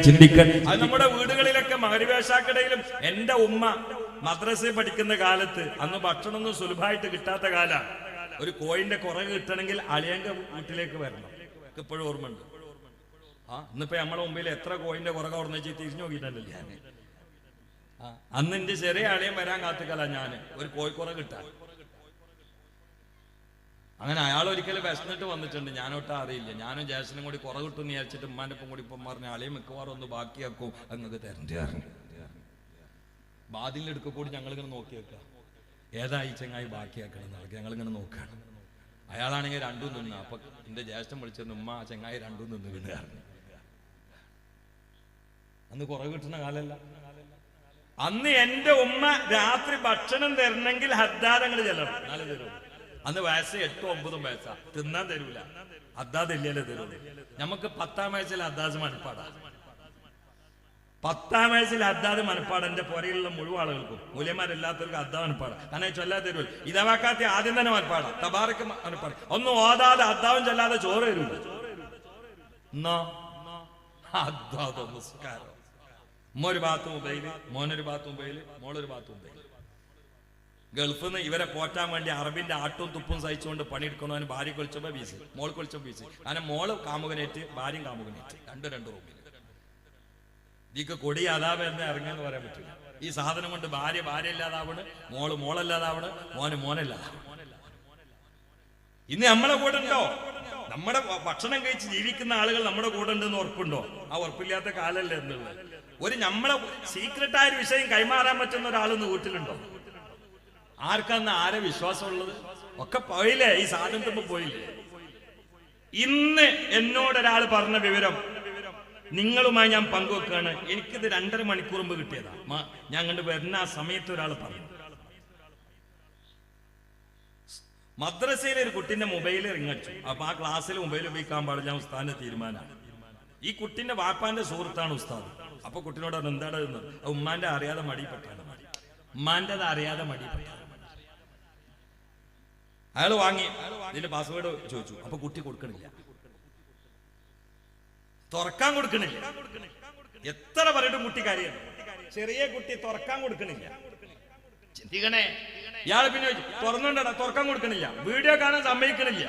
അത് നമ്മുടെ വീടുകളിലൊക്കെ മഹരിവേഷാക്കിടയിലും. എന്റെ ഉമ്മ മദ്രസയിൽ പഠിക്കുന്ന കാലത്ത് അന്ന് ഭക്ഷണമൊന്നും സുലഭമായിട്ട് കിട്ടാത്ത കാല. ഒരു കോയിന്റെ കുറവ് കിട്ടണമെങ്കിൽ അളിയങ്ക വീട്ടിലേക്ക് വരണം. ഇപ്പോഴും ഓർമ്മയുണ്ട്. ഇന്നിപ്പോ നമ്മളെ മുമ്പിൽ എത്ര കോയിന്റെ കുറവ് ഓർമ്മ വെച്ച് തിരിഞ്ഞു നോക്കിയിട്ടല്ലോ ഞാൻ. അന്ന് എന്റെ ചെറിയ അളിയൻ വരാൻ കാത്തുക്കല ഞാൻ ഒരു കോഴിക്കുറ കിട്ടാൻ. അങ്ങനെ അയാൾ ഒരിക്കലും വിശന്നിട്ട് വന്നിട്ടുണ്ട്. ഞാനൊട്ടും അറിയില്ല. ഞാനും ജേഷനും കൂടി കുറവ് കിട്ടും എന്ന് വിചാരിച്ചിട്ട് ഉമ്മാൻ്റെ ഒപ്പം കൂടി ഇപ്പം പറഞ്ഞ ആളെയും മിക്കവാറും ഒന്ന് ബാക്കിയാക്കും അങ്ങക്ക് തരണ്ടായിരുന്നു. ബാതിലെടുക്ക കൂടി ഞങ്ങളിങ്ങനെ നോക്കി വെക്കുക, ഏതായി ചെങ്ങായി ബാക്കിയാക്കണം എന്നാൾക്ക് ഞങ്ങളിങ്ങനെ നോക്കുകയാണ്. അയാളാണെങ്കിൽ രണ്ടും നിന്ന്. അപ്പൊ എന്റെ ജ്യേഷ്ഠൻ വിളിച്ചിരുന്നു, ഉമ്മ ചെങ്ങായി രണ്ടും നിന്ന് വീണുകാരന്. അന്ന് കുറവ് കിട്ടുന്ന കാലല്ല. അന്ന് എന്റെ ഉമ്മ രാത്രി ഭക്ഷണം തരണമെങ്കിൽ ഹദ്ദാദങ്ങൾ ചെല്ലണം, എന്നാലേ തരുള്ളൂ. അന്ന് വയസ്സ് 8-9 വയസ്സാ. തിന്നാൻ തരൂല, ഹദ്ദാദ് ഇല്ലല്ലേ തരുള്ളൂ. നമുക്ക് 10ാം വയസ്സിൽ ഹദ്ദാദ് മനപ്പാടാ. 10ാം വയസ്സിൽ ഹദ്ദാദ് മനപ്പാട് എന്റെ പുറയിലുള്ള മുഴുവൻ ആളുകൾക്കും, മൂല്യന്മാരില്ലാത്തവർക്ക് ഹദ്ദാദ് മനപ്പാടാ. കാരണം ചൊല്ലാതെ തരുമല്ലോ. ഇതവാക്കാത്തി ആദ്യം തന്നെ മനപ്പാടാ, തബാറക്ക് മനപ്പാട്. ഒന്നും ഓതാതെ ഹദ്ദാവും ചൊല്ലാതെ ചോറ് തരൂല. എന്നാ ഹദ്ദാദ് നമസ്കാരം. ഉമ്മ ഒരു ഭാഗത്ത് മൊബൈല്, മോനൊരു ഭാഗത്ത് മൊബൈല്, മോളൊരു ഭാഗത്ത് മൊബൈല്. ഗൾഫിൽ നിന്ന് ഇവരെ പോറ്റാൻ വേണ്ടി അറബിന്റെ ആട്ടും തുപ്പും സഹിച്ചുകൊണ്ട് പണിയെടുക്കുന്നവന് ഭാര്യ കൊളിച്ചപ്പോ ബീസ്, മോൾ കൊളിച്ചപ്പോ ബീസ്. കാരണം മോള് കാമുകനേറ്റ്, ഭാര്യയും കാമുകനേറ്റ്, രണ്ട് റൂമിൽ. ഇതിക്ക് കൊടി അതാവ് എന്ന് ഇറങ്ങിയെന്ന് പറയാൻ പറ്റില്ല. ഈ സാധനം കൊണ്ട് ഭാര്യ ഇല്ലാതാവണ്, മോളല്ലാതാവണ്, മോനല്ലാതാവണ്. ഇന്ന് നമ്മളെ കൂടെ ഉണ്ടോ? നമ്മുടെ ഭക്ഷണം കഴിച്ച് ജീവിക്കുന്ന ആളുകൾ നമ്മുടെ കൂടെ ഉണ്ടെന്ന് ഉറപ്പുണ്ടോ? ആ ഉറപ്പില്ലാത്ത കാലല്ലേ എന്നുള്ളത്. ഒരു നമ്മളെ സീക്രട്ടായ ഒരു വിഷയം കൈമാറാൻ പറ്റുന്ന ഒരാളൊന്ന് വീട്ടിലുണ്ടോ? ആർക്കാന്ന് ആരെ വിശ്വാസമുള്ളത്? ഒക്കെ പോയില്ലേ, ഈ സാധനത്തുമ്പോ പോയില്ലേ. ഇന്ന് എന്നോടൊരാൾ പറഞ്ഞ വിവരം നിങ്ങളുമായി ഞാൻ പങ്കുവെക്കുകയാണ്. എനിക്കിത് 2.5 മണിക്കൂർ മുമ്പ് കിട്ടിയതാ. ഞാൻ കണ്ടു വരുന്ന ആ സമയത്ത് ഒരാൾ പറഞ്ഞു, മദ്രസയിലെ ഒരു കുട്ടിന്റെ മൊബൈൽ റിങ്ങടിച്ചു. അപ്പൊ ആ ക്ലാസ്സിൽ മൊബൈൽ ഉപയോഗിക്കാൻ പാടില്ല, ഉസ്താദിന്റെ തീരുമാനമാണ്. ഈ കുട്ടിന്റെ വാപ്പാന്റെ സുഹൃത്താണ് ഉസ്താദ്. അപ്പൊ കുട്ടിനോട് പറഞ്ഞു, എന്താണ് ഉമ്മാന്റെ അറിയാതെ മടിപ്പെട്ടാണ്, ഉമ്മാന്റേത് അറിയാതെ മടിപ്പെട്ടാണ്. അയാൾ വാങ്ങി, ഇതിന്റെ പാസ്വേഡ് ചോദിച്ചു. അപ്പൊ കുട്ടി കൊടുക്കണില്ല, തുറക്കാൻ കൊടുക്കണില്ല. എത്ര പറഞ്ഞിട്ടും കുട്ടി കാര്യമാണ്. ചെറിയ കുട്ടി തുറക്കാൻ കൊടുക്കണില്ല. ചിന്തിക്കണേ. ഇയാൾ പിന്നെ തുറന്നുകൊണ്ടാ തുറക്കാൻ കൊടുക്കണില്ല, വീഡിയോ കാണാൻ സമ്മതിക്കണില്ല.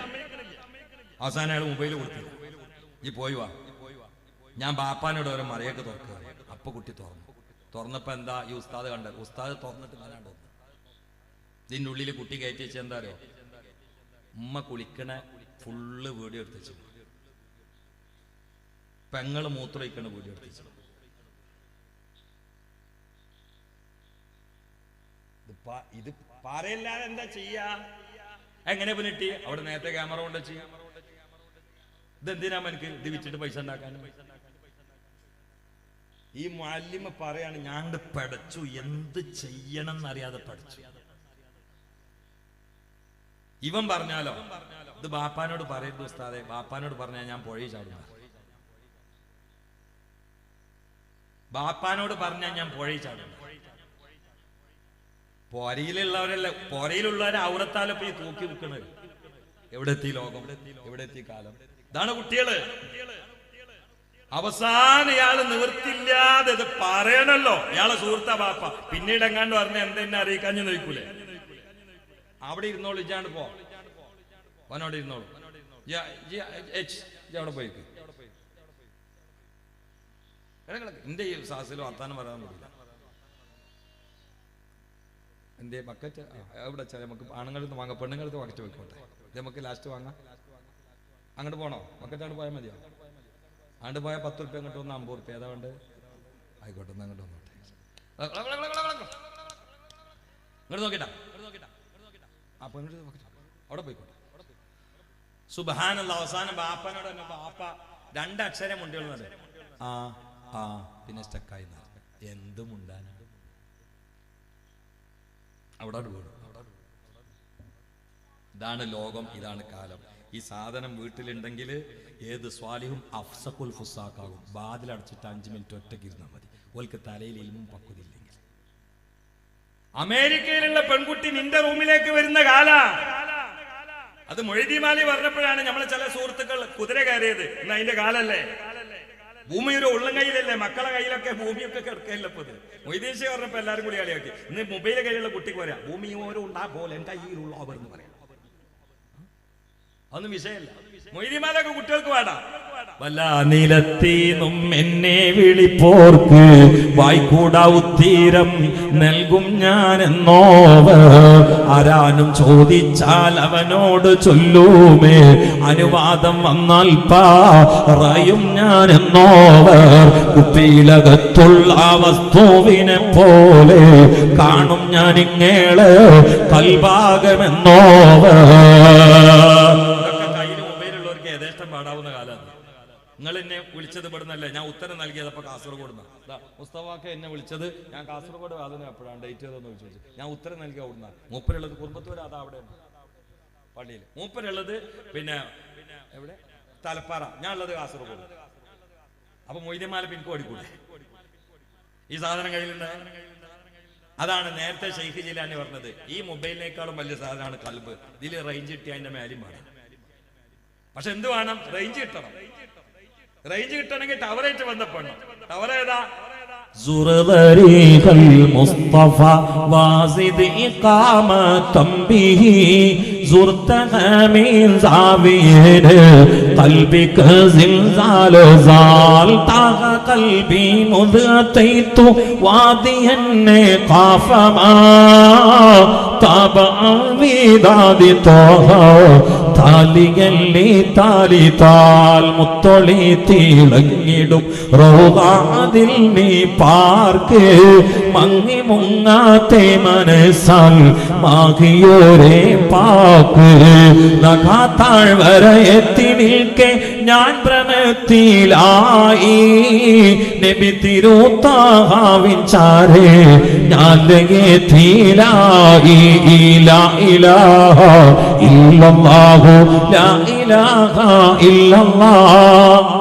അവസാനം അയാൾ മൊബൈൽ കൊടുത്തില്ല. ഈ പോയി വാ, ഞാൻ ബാപ്പാനോട് ഓരോ മറിയൊക്കെ തുറക്കുക. അപ്പൊ കുട്ടി തുറന്നപ്പോ എന്താ ഈ ഉസ്താദ് കണ്ടത്? ഉസ്താദ് തുറന്നിട്ട് ഞാനാണ്ട് വന്നു. ഇതിന്റെ ഉള്ളിൽ കുട്ടി കയറ്റി വെച്ച് എന്താ അറിയോ, ഉമ്മ കുളിക്കണ ഫുള്ള് വീഡിയോ എടുത്ത് വെച്ചു, പെങ്ങള് മൂത്രമൊഴിക്കണ വീഡിയോ എടുത്ത് വെച്ചു. ഇത് പറയല്ലാതെ എന്താ ചെയ്യാ? എങ്ങനെ പിന്നിട്ടി? അവിടെ നേരത്തെ ക്യാമറ കൊണ്ട് വെച്ച് ഇതെന്തിനാ എനിക്ക് ഇത് വിറ്റിട്ട് പൈസ ഉണ്ടാക്കാൻ? ഈ മുഅല്ലിമ പറയാണ്, ഞാൻ പഠിച്ചു, എന്ത് ചെയ്യണം എന്നറിയാതെ പഠിച്ചു. ഇവൻ പറഞ്ഞാലോ, ഇത് ബാപ്പാനോട് പറയരുത് ഉസ്താദെ, ബാപ്പാനോട് പറഞ്ഞാൽ ഞാൻ പുഴയിൽ ചാടും. ബാപ്പാനോട് പറഞ്ഞാൽ ഞാൻ പുഴയിൽ ചാടും. പുറയിലുള്ളവരെ ഔറത്താലപ്പോ ഈ തൂക്കി നിൽക്കണത്. എവിടെ എത്തി ലോകം, എവിടെ എത്തി കാലം? ഇതാണ് കുട്ടികള്. അവസാനം ഇയാള് നിവൃത്തില്ലാതെ ഇത് പറയണല്ലോ. ഇയാളെ സുഹൃത്താ ബാപ്പ. പിന്നീട് എങ്ങാണ്ട് പറഞ്ഞ എന്തെന്നെ അറിയിക്കാഞ്ഞു നോക്കൂലേ? അവിടെ ഇരുന്നോളൂ, ഇജാണ്ട് പോ, ഓനോട് ഇരുന്നോളൂ, അവിടെ പോയിക്ക്. എന്റെ ഈ സാഹസിൽ വർത്താനം പറയാൻ പറ്റില്ല. എന്റെ ബക്കറ്റ് എവിടെ വെച്ചാൽ നമുക്ക് ആണുങ്ങളടുത്ത് വാങ്ങാം, പെണ്ണുങ്ങളടുത്ത് ബക്കറ്റ് വെക്കോട്ടെ. ഇത് നമുക്ക് ലാസ്റ്റ് വാങ്ങാം. അങ്ങോട്ട് പോണോ? ബക്കറ്റ് അങ്ങോട്ട് പോയാൽ മതിയോ? അങ്ങോട്ട് പോയാൽ 10 റുപ്യ, അങ്ങോട്ട് വന്ന് 50 റുപ്യ. ഏതാ വേണ്ട? ആയിക്കോട്ടെ, അങ്ങോട്ട് വന്നോട്ടെ. ഇങ്ങോട്ട് നോക്കിട്ടാ, ആ പെണ്ണിട്ട് അവിടെ പോയിക്കോട്ടെ. സുബ്ഹാനല്ലാഹ്. അവസാനം ബാപ്പനോട് തന്നെ, ബാപ്പ 2 അക്ഷരം മുണ്ടിയുള്ളത് ആ പിന്നെ സ്റ്റക്കായി. എന്തും ഉണ്ടാനാണ് അവിടെ വീടും. ഇതാണ് ലോകം, ഇതാണ് കാലം. ഈ സാധനം വീട്ടിലുണ്ടെങ്കിൽ ഏത് സ്വാലിഹും അഫ്സഖുൽ ഫുസാഖാകും. ബാതിലടച്ചിട്ട് 5 മിനിറ്റ് ഒറ്റയ്ക്ക് ഇരുന്നാൽ മതി. ഓൽക്ക് തലയിൽ ഇൽമും പക്വതയില്ലെങ്കിൽ. അമേരിക്കയിലുള്ള പെൺകുട്ടി നിന്റെ റൂമിലേക്ക് വരുന്ന കാല. അത് മൊയ്തീമാലി പറഞ്ഞപ്പോഴാണ് നമ്മളെ ചില സുഹൃത്തുക്കൾ കുതിര കയറിയത്. ഇന്ന് അതിന്റെ കാലല്ലേ? ഭൂമി ഒരു ഉള്ളം കയ്യിലല്ലേ? മക്കളെ കയ്യിലൊക്കെ ഭൂമിയൊക്കെ കിടക്കല്ലപ്പത്. മൊയ്തീൻഷി പറഞ്ഞപ്പോ എല്ലാരും കൂടി കളിയാക്കി. ഇന്ന് മൊബൈലിലെ കയ്യിലുള്ള കുട്ടിക്ക് പറയാം, ഭൂമി ഓരോ ഉണ്ടാ പോലെ എന്റെ കയ്യിലുള്ള എന്ന് പറയാം. അതൊന്നും വിഷയമല്ല. മൊയ്തിമാലൊക്കെ കുട്ടികൾക്ക് വേണ്ട. വല്ല നിലത്തീന്നും എന്നെ വിളിപ്പോർക്ക് വായ്കൂടാ ഉത്തീരം നൽകും ഞാൻ എന്നോവർ. ആരാനും ചോദിച്ചാൽ അവനോട് ചൊല്ലൂമേ, അനുവാദം വന്നാൽ പറയും ഞാൻ എന്നോവർ. കുപ്പിയിലകത്തുള്ള വസ്തുവിനെ പോലെ കാണും ഞാൻ ഇങ്ങേള് കൽഭാഗമെന്നോവർ. കയ്യിൽ മൊബൈലുള്ളവർക്ക് യഥേഷ്ടം പാടാവുന്ന കാലമാണ്. നിങ്ങൾ എന്നെ വിളിച്ചത് ഇവിടുന്നല്ലേ, ഞാൻ ഉത്തരം നൽകിയതപ്പോ കാസർഗോഡ് മുസ്തഫാക്ക എന്നെ വിളിച്ചത് ഞാൻ കാസർഗോഡ് വാദന എപ്പോഴാണ് ഡേറ്റ് ചെയ്തെന്ന് ചോദിച്ചു. ഞാൻ ഉത്തരം നൽകിയ അവിടുന്ന. മൂപ്പരുള്ളത് കുറുമ്പത്തൂർ, അതാ അവിടെ പള്ളിയിൽ. മൂപ്പരുള്ളത് പിന്നെ എവിടെ തലപ്പാറ, ഞാൻ ഉള്ളത് കാസർഗോഡ്. അപ്പൊ മൊയ്തമാല പിൻക്ക് ഓടിക്കൂടെ? ഈ സാധനം കയ്യിലുണ്ട്. അതാണ് നേരത്തെ ഷെയ്ഖ് ജിലാനി പറഞ്ഞത്, ഈ മൊബൈലിനേക്കാളും വലിയ സാധനമാണ് കൽബ്. ഇതിൽ റേഞ്ച് കിട്ടിയ അതിന്റെ മേലും വേണം. പക്ഷെ എന്ത് വേണം? റേഞ്ച് കിട്ടണം. റേഞ്ച് കിട്ടണമെങ്കിൽ ടവറേറ്റ് ബന്ധപ്പെടണം. ടവർ ഏതാ? زرطريق المصطفى وازد إقامة به زرتها من زاوية قلبك زلزال زال طاق قلبي مذ أتيت واديا قاف ما طاب وداد طه താലിയല്ലി താലി താൽ മുത്തൊളി തിളങ്ങിടും റോഹാദിൽ നീ പാർക്ക് മങ്ങി മുങ്ങാത്തെ മനസ്സാൽ മാകിയോരേ പാക്ക്. നഖാത്താഴ്വര എത്തി നിൽക്കെ ഞാൻ ഭ്രമത്തിലായി നബി തിരുത്താഹാവിൻ ചാരേ ഞാൻ എത്തിയിലായി. ഇലാ ഇലാഹ ഇല്ലല്ലാഹു ലാ ഇലാഹ ഇല്ലല്ലാഹ്.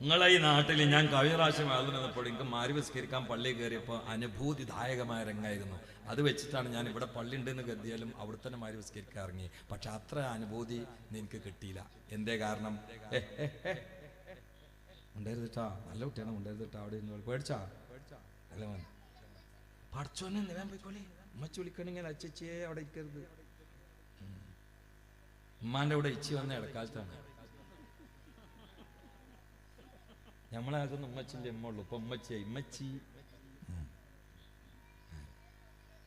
നിങ്ങളെ ഈ നാട്ടിൽ ഞാൻ കഴിഞ്ഞ പ്രാവശ്യം വളർന്നപ്പോൾ എനിക്ക് മാരിവസ്കരിക്കാൻ പള്ളി കയറിയപ്പോൾ അനുഭൂതിദായകമായ രംഗമായിരുന്നു. അത് വെച്ചിട്ടാണ് ഞാൻ ഇവിടെ പള്ളി ഉണ്ടെന്ന് കരുതിയാലും അവിടെ തന്നെ മാരിവസ്കരിക്കാൻ ഇറങ്ങി. പക്ഷെ അത്ര അനുഭൂതി എനിക്ക് കിട്ടിയില്ല. എന്തേ കാരണം? ഉണ്ടായിരുന്നിട്ടാ, നല്ല കുട്ടിയാണ്, ഉണ്ടായിരുന്നിട്ടാ. അവിടെ പേടിച്ചാ അല്ല പഠിച്ചോന്നെ നിലാൻ പോയിക്കോളി. ഉമ്മച്ചി വിളിക്കണെങ്കിൽ അച്ചച്ചിയെ അവിടെ ഇരിക്കരുത്. ഉമ്മാന്റെ അവിടെ ഇച്ചി വന്ന ഇടക്കാലത്താണ്. നമ്മളെ അതൊന്നും ഉമ്മച്ചിന്റെ ഉമ്മ ഉള്ളു. ഇപ്പൊ ഉമ്മച്ചിയായി ഇമ്മച്ചി.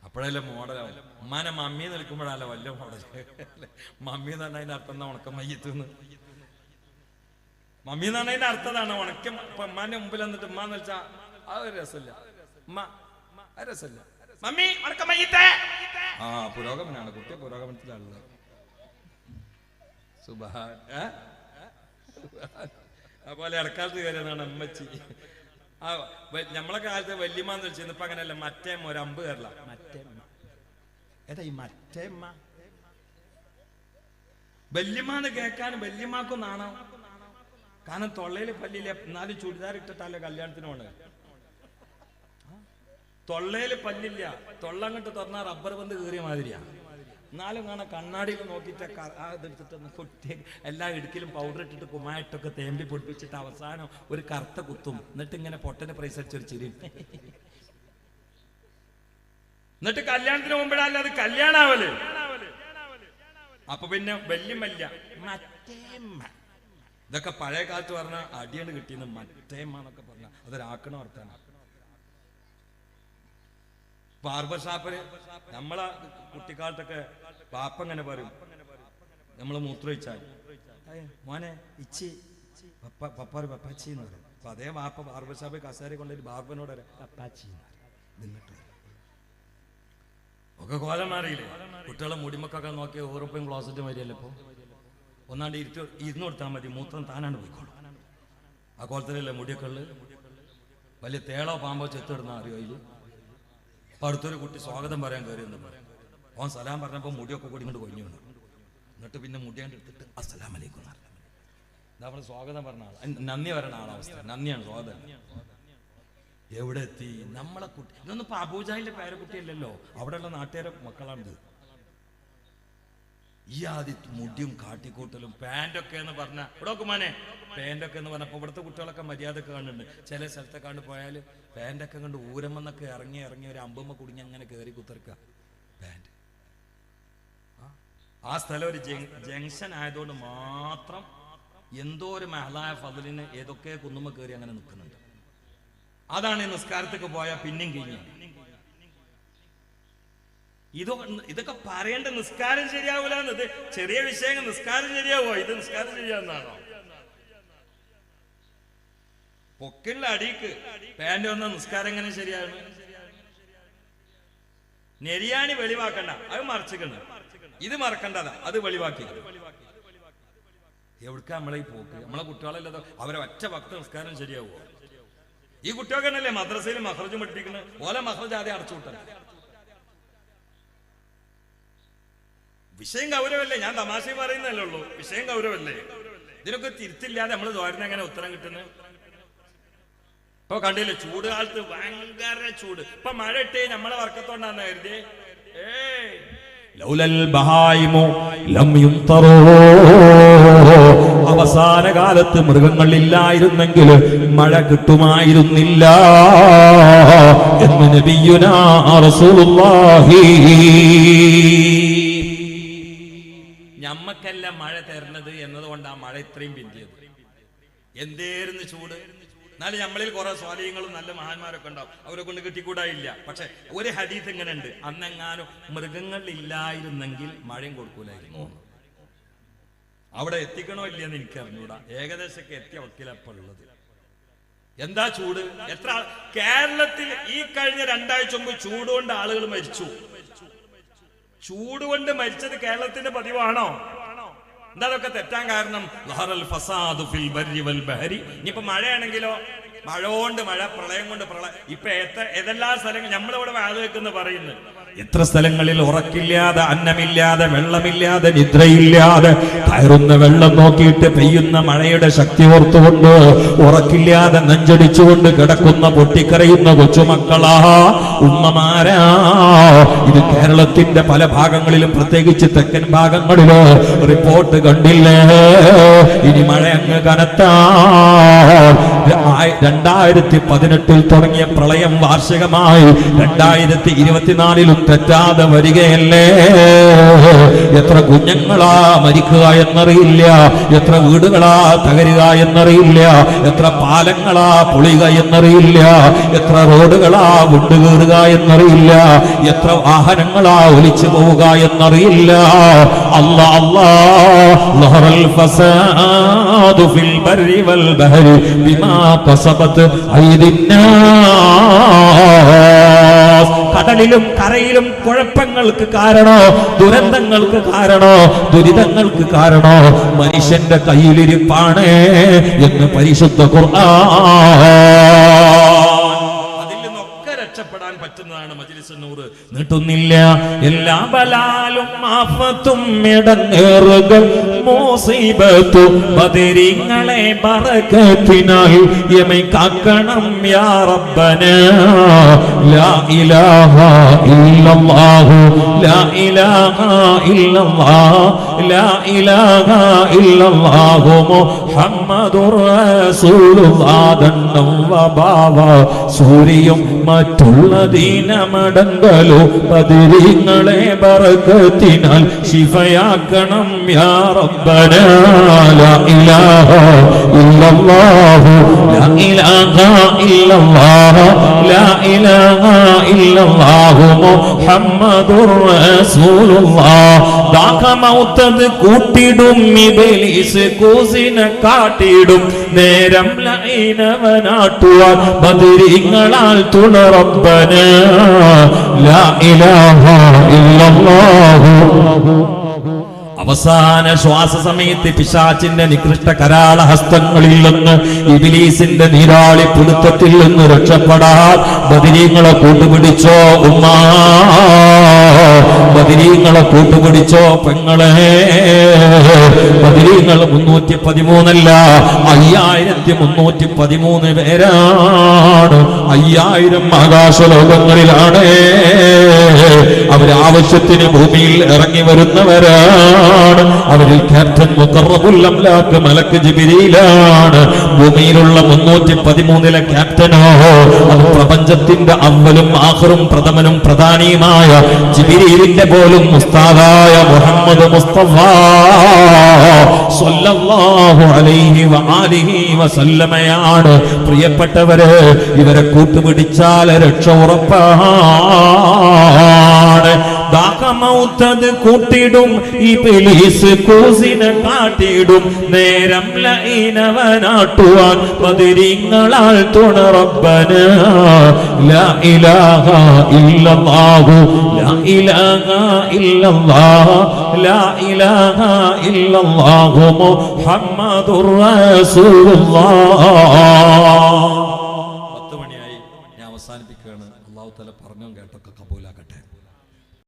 അപ്പോഴല്ലേ മോഡലാവും. ഉമ്മാനെ മമ്മി നിൽക്കുമ്പോഴല്ല വല്ല മോഡൽ. മമ്മി എന്ന് പറഞ്ഞാൽ അതിന്റെ അർത്ഥം എന്താ? ഉണക്കം മയ്യത്തുന്ന്. മമ്മി എന്ന് പറഞ്ഞാൽ അതിന്റെ അർത്ഥം അതാണ് ഉണക്കം. ഇപ്പൊ ഉമ്മാന്റെ മുമ്പിൽ വന്നിട്ട് ഉമ്മാന്ന് വെച്ചാ ആ ഒരു രസമില്ല. ഉമ്മ ആ രസമില്ല. മമ്മി ഉണക്കം മയ്യത്തേ. ആ പുരോഗമനാണ്, കുട്ടിയെ പുരോഗമനത്തിലാണുള്ളത്. സുബ്ഹാൻ. അതുപോലെ ഇടക്കാലത്ത് കയറിയതാണ് അമ്മച്ചി. ആ നമ്മളെ കാലത്ത് വല്യമ്മന്ന് വെച്ചിരുന്നു. ഇപ്പൊ അങ്ങനെയല്ല, മറ്റേമ്മ ഒരു അമ്പ് കയറില്ല. മറ്റേമ്മ ഏതാ ഈ മറ്റേമ്മ? വല്യമ്മന്ന് കേൾക്കാൻ വല്യമ്മക്കും നാണോ? കാരണം തൊള്ളയിൽ പല്ലില്ല, എന്നാലും ചുരിദാർ ഇട്ടിട്ടല്ലേ കല്യാണത്തിന് പോണേ. തൊള്ളയിൽ പല്ലില്ല, തൊള്ള അങ്ങോട്ട് തുറന്നാ റബ്ബർ ബന്ധ് കീറിയ മാതിരിയാ. എന്നാലും കാണാൻ കണ്ണാടിയിൽ നോക്കിയിട്ട് ഇതെടുത്തിട്ട് പൊട്ടി എല്ലാ ഇടുക്കിലും പൗഡർ ഇട്ടിട്ട് കുമ്മായിട്ടൊക്കെ തേമ്പി പൊടിപ്പിച്ചിട്ട് അവസാനം ഒരു കറുത്ത കുത്തും. എന്നിട്ട് ഇങ്ങനെ പൊട്ടന് പ്രൈസ് അടിച്ചൊരു ചിരി. എന്നിട്ട് കല്യാണത്തിന് മുമ്പിടല്ല അത് കല്യാണാവല്. അപ്പൊ പിന്നെ വല്യമ്മല്ല മറ്റേമ്മ. ഇതൊക്കെ പഴയ കാലത്ത് പറഞ്ഞ അടിയാണ് കിട്ടിയെന്ന്. മറ്റേമ്മ എന്നൊക്കെ പറഞ്ഞ അതൊരാക്കണ വർത്താനം. ബാർബർ ഷാപ്പില് നമ്മളെ കുട്ടിക്കാലത്തൊക്കെ പാപ്പ ഇങ്ങനെ പറയും, നമ്മള് മൂത്രമൊഴിച്ചാൽ മോനെ ഇച്ചി പപ്പാറ് പപ്പാച്ചി എന്ന് പറയും. അപ്പൊ അതേ വാപ്പ ബാർബർ ഷാപ്പിൽ കസേര കൊണ്ടൊരു ബാർബറിനോട് പപ്പാച്ചി നിന്നിട്ട് ഒക്കെ കോലം മാറിയില്ലേ? കുട്ടികളെ മുടിമക്കൊക്കെ നോക്കിയ യൂറോപ്യൻ ക്ലോസറ്റ് മാതിരിയല്ലേ ഇപ്പൊ? ഒന്നാണ്ട് ഇരുന്ന് കൊടുത്താൽ മതി, മൂത്രം താനാണ്ട് പോയിക്കോളും. ആ കോലത്തിലല്ലേ മുടിയൊക്കെ ഉള്ളത്. വലിയ തേളോ പാമ്പോ ചെത്തിടുന്ന അറിയോ? അതില് അപ്പൊ അടുത്തൊരു കുട്ടി സ്വാഗതം പറയാൻ കയറിയെന്ന് പറയും. ഓൻ സലാം പറഞ്ഞപ്പോ മുടിയൊക്കെ കൂടി ഇങ്ങോട്ട് കൊഞ്ഞു വീണു. എന്നിട്ട് പിന്നെ മുടിയാണ്ട് എടുത്തിട്ട് അസ്സലാം അലൈക്കും എന്ന് പറഞ്ഞു. നമ്മൾ സ്വാഗതം പറഞ്ഞ ആൾ, നന്ദി പറയണ ആളവസ്ഥ. നന്ദിയാണ് സ്വാഗതം. എവിടെ എത്തി നമ്മളെ കുട്ടി? ഇതൊന്നും ഇപ്പൊ അബൂജാഹിലിന്റെ പേരക്കുട്ടിയല്ലല്ലോ, അവിടെയുള്ള നാട്ടുകാരെ മക്കളാണിത്. ഈ ആദ്യ മുടിയും കാട്ടിക്കൂട്ടലും പാൻറ്റൊക്കെ എന്ന് പറഞ്ഞ ഇവിടെ നോക്കുമാനെ പാൻറ്റൊക്കെ എന്ന് പറഞ്ഞപ്പോ ഇവിടുത്തെ കുട്ടികളൊക്കെ മര്യാദക്ക് കണ്ടുണ്ട്. ചില സ്ഥലത്തെ കണ്ട് പോയാൽ പാൻറ്റൊക്കെ കണ്ട് ഊരമെന്നൊക്കെ ഇറങ്ങി ഒരു അമ്പമ്മ കുടുങ്ങി അങ്ങനെ കയറി കുത്തിർക്കുക പാൻറ്റ്. ആ സ്ഥലം ഒരു ജംഗ്ഷൻ ആയതുകൊണ്ട് മാത്രം എന്തോ ഒരു മഹലായ ഫضലിന് ഏതൊക്കെ കുന്നുമ്മ കയറി അങ്ങനെ നിൽക്കുന്നുണ്ട്. അതാണ് ഈ നിസ്കാരത്തേക്ക് പോയാൽ പിന്നെയും കഴിഞ്ഞു. ഇതൊക്കെ പറയേണ്ട നിസ്കാരം ശരിയാവൂല. ഇത് ചെറിയ വിഷയങ്ങൾ നിസ്കാരം ശരിയാവോ? ഇത് നിസ്കാരം ശരിയാവുന്നതാണോ? പൊക്കിള്ള അടിക്ക് പാന്റ് വന്ന നിസ്കാരം എങ്ങനെ ശരിയാണ്? നെരിയാണി വെളിവാക്കണ്ട, അത് മറച്ചിക്കണം. ഇത് മറക്കണ്ടതാ, അത് വെളിവാക്കി. എവിടുക്ക നമ്മളെ ഈ പോക്ക്? നമ്മളെ കുട്ടികളല്ലതോ അവരെ ഒറ്റ ഭക്ത നിസ്കാരം ശരിയാവുമോ? ഈ കുട്ടികൾക്ക് തന്നെയല്ലേ മദ്രസയിൽ മഹ്റജും പഠിപ്പിക്കുന്നത്. ഓലെ മഹ്റജ് ആദ്യം അടച്ചുവിട്ടണം. വിഷയം ഗൗരവല്ലേ? ഞാൻ തമാശ പറയുന്നല്ലേ ഉള്ളൂ. വിഷയം ഗൗരവല്ലേ? ഇതിനൊക്കെ തിരുത്തില്ലാതെ നമ്മൾ ദ്വാരുന്ന എങ്ങനെ ഉത്തരം കിട്ടുന്നത്? ഇപ്പൊ കണ്ടില്ലേ, ചൂട് കാലത്ത് ഭയങ്കര ചൂട്. ഇപ്പൊ മഴ ഇട്ടേ നമ്മളെ വർക്കത്തോണ്ടാന്ന് കരുതിയേ. അവസാന കാലത്ത് മൃഗങ്ങൾ ഇല്ലായിരുന്നെങ്കിൽ മഴ കിട്ടുമായിരുന്നില്ല എന്ന് നബിയുനാ റസൂലുള്ളാഹി. ഞമ്മക്കല്ല മഴ തരുന്നത് എന്നതുകൊണ്ട് ആ മഴ ഇത്രയും പിന്തിയത്. എന്തേരുന്ന് ചൂട്! എന്നാലും നമ്മളിൽ കുറെ സ്വാധീനങ്ങളും നല്ല മഹാന്മാരൊക്കെ ഉണ്ടാവും, അവരെ കൊണ്ട് കിട്ടിക്കൂടായില്ല. പക്ഷെ ഒരു ഹദീത്ത് ഇങ്ങനെ ഉണ്ട്, അന്നെങ്ങാനും മൃഗങ്ങൾ ഇല്ലായിരുന്നെങ്കിൽ മഴയും കൊടുക്കൂലായിരുന്നു. അവിടെ എത്തിക്കണോ ഇല്ലെന്ന് എനിക്കറിഞ്ഞൂടാ. ഏകദേശമൊക്കെ എത്തിയ വക്കിലപ്പുള്ളത്. എന്താ ചൂട്! എത്ര കേരളത്തിൽ ഈ കഴിഞ്ഞ 2 ആഴ്ച മുമ്പ് ചൂട് കൊണ്ട് ആളുകൾ മരിച്ചു. ചൂട് കൊണ്ട് മരിച്ചത് കേരളത്തിന്റെ പതിവാണോ? എന്താ അതൊക്കെ തെറ്റാൻ കാരണം? ഇനിയിപ്പോ മഴയാണെങ്കിലോ മഴ പ്രളയം കൊണ്ട് പ്രളയം. ഇപ്പൊ ഏതെല്ലാം സ്ഥലങ്ങൾ നമ്മളിവിടെ വാഴവെക്കെന്ന് പറയുന്നു. എത്ര സ്ഥലങ്ങളിൽ ഉറക്കില്ലാതെ, അന്നമില്ലാതെ, വെള്ളമില്ലാതെ, നിദ്രയില്ലാതെ, കയറുന്ന വെള്ളം നോക്കിയിട്ട് പെയ്യുന്ന മഴയുടെ ശക്തി ഓർത്തുകൊണ്ട് ഉറക്കില്ലാതെ നെഞ്ചടിച്ചുകൊണ്ട് കിടക്കുന്ന പൊട്ടിക്കരയുന്ന കൊച്ചുമക്കളാ, ഉമ്മമാരാ. ഇത് കേരളത്തിന്റെ പല ഭാഗങ്ങളിലും, പ്രത്യേകിച്ച് തെക്കൻ ഭാഗങ്ങളിലോ റിപ്പോർട്ട് കണ്ടില്ലേ? ഇനി മഴ അങ്ങ് കനത്താ. 2018 തുടങ്ങിയ പ്രളയം വാർഷികമായി 2024 തെറ്റാതെ വരികയല്ലേ? എത്ര കുഞ്ഞുങ്ങളാ മരിക്കുക എന്നറിയില്ല, എത്ര വീടുകളാ തകരുക എന്നറിയില്ല, എത്ര പാലങ്ങളാ പൊളിയുക എന്നറിയില്ല, എത്ര റോഡുകളാ വിണ്ടുകീറുക എന്നറിയില്ല, എത്ര വാഹനങ്ങളാ ഒലിച്ചു പോവുക എന്നറിയില്ല. അല്ലാ അല്ലാ ലഹറൽ ഫസാദു ഫിൽ ബർരി വൽ ബഹരി ബിമാ കസബത് ഐദിന്നാസ്. കടലിലും കരയിലും കുഴപ്പങ്ങൾക്ക് കാരണോ, ദുരന്തങ്ങൾക്ക് കാരണോ, ദുരിതങ്ങൾക്ക് കാരണോ മനുഷ്യന്റെ കയ്യിലിരിപ്പാണ് എന്ന് പരിശുദ്ധ ഖുർആൻ. അതിൽ നിന്നൊക്കെ രക്ഷപ്പെടാൻ പറ്റുന്നതാണ് മജ്‌ലിസ് നൂർ. നീട്ടുന്നില്ല. എല്ലാ ബലാലും ആഫത്തും ഇടങ്ങേറുകൾ മുസീബത്തു ബദരീങ്ങളെ ബറകത്തിനാൽ യമൈ കാക്കണം യാ റബ്ബനാ. ലാ ഇലാഹ ഇല്ലല്ലാഹു ലാ ഇലാഹ ഇല്ലല്ലാഹ് ലാ ഇലാഹ ഇല്ലല്ലാഹു മുഹമ്മദുർ റസൂലുള്ളാഹ്. ദണ്ണം വബാവ സൂര്യയും മറ്റുള്ള ദീനമടങ്കലോ ബദരീങ്ങളെ ബറകത്തിനാൽ ശിഫയാക്കണം യാ റബ്ബനാ. ലാ ഇലാഹ ഇല്ലല്ലാഹു ലാ ഇലാഹ ഇല്ലല്ലാഹ് ലാ ഇലാഹ ഇല്ലല്ലാഹു മുഹമ്മദുർ റസൂലുള്ളാഹ്. ദാഹമൗത്തത് കൂട്ടിടും ഇബ്ലീസ് കൂസിനെ കാട്ടിടും നേരം ലൈനവനാട്ടുവാൻ ബദരീങ്ങളാൽ തുണ റബ്ബനാ. ലാ ഇലാഹ ഇല്ലല്ലാഹു. അവസാന ശ്വാസ സമയത്ത് പിശാചിന്റെ നികൃഷ്ട കരാള ഹസ്തങ്ങളിൽ നിന്ന്, ഇബ്ലീസിന്റെ നീരാളി പുടുത്തത്തിൽ നിന്ന് രക്ഷപ്പെടാൻ ബദരീങ്ങളെ കൂട്ടുപിടിച്ചോ ഉമ്മാ, ബദരീങ്ങളെ കൂട്ടുപിടിച്ചോ പെങ്ങളെ. ബദരീങ്ങൾ 313 5313 പേരാണ്. 5000 ആകാശലോകങ്ങളിലാണ്. അവരാവശ്യത്തിന് ഭൂമിയിൽ ഇറങ്ങി വരുന്നവരാ. അവരിൽ ക്യാപ്റ്റൻ മുഖറബുൽ അംലാക്ക് മലക്ക് ജിബ്രീലാണ്. ഭൂമിയിലുള്ള 313 ക്യാപ്റ്റനോ അത് പ്രപഞ്ചത്തിന്റെ അവലും ആഖിറും പ്രഥമനും പ്രധാനിയുമായ ജിബ്രീലിന്റെ പോലും ഉസ്താദായ മുഹമ്മദ് മുസ്തഫ സ്വല്ലല്ലാഹു അലൈഹി വആലിഹി വസല്ലമയാണ്. പ്രിയപ്പെട്ടവരെ, ഇവരെ കൂട്ടുപിടിച്ചാൽ രക്ഷ ഉറപ്പാണ്. ദാഹമൗത്തത് കൂട്ടിടും ഇബ്ലീസ് കൂസിനെ കാട്ടിടും. നേരം ലഈനവനാട്ടുവാൻ ബദരീങ്ങളാൽ തുണ റബ്ബന ലാ ഇലാഹ ഇല്ലല്ലാഹു ലാ ഇലാഹ ഇല്ലല്ലാഹ് ലാ ഇലാഹ ഇല്ലല്ലാഹു മുഹമ്മദുർ റസൂലുള്ളാഹ്. 10 മണിയായി, ഞാൻ അവസാനിപ്പിക്കുകയാണ്. അല്ലാഹു തആല പറഞ്ഞും കേട്ടൊക്കെ കബൂലാക്കട്ടെ.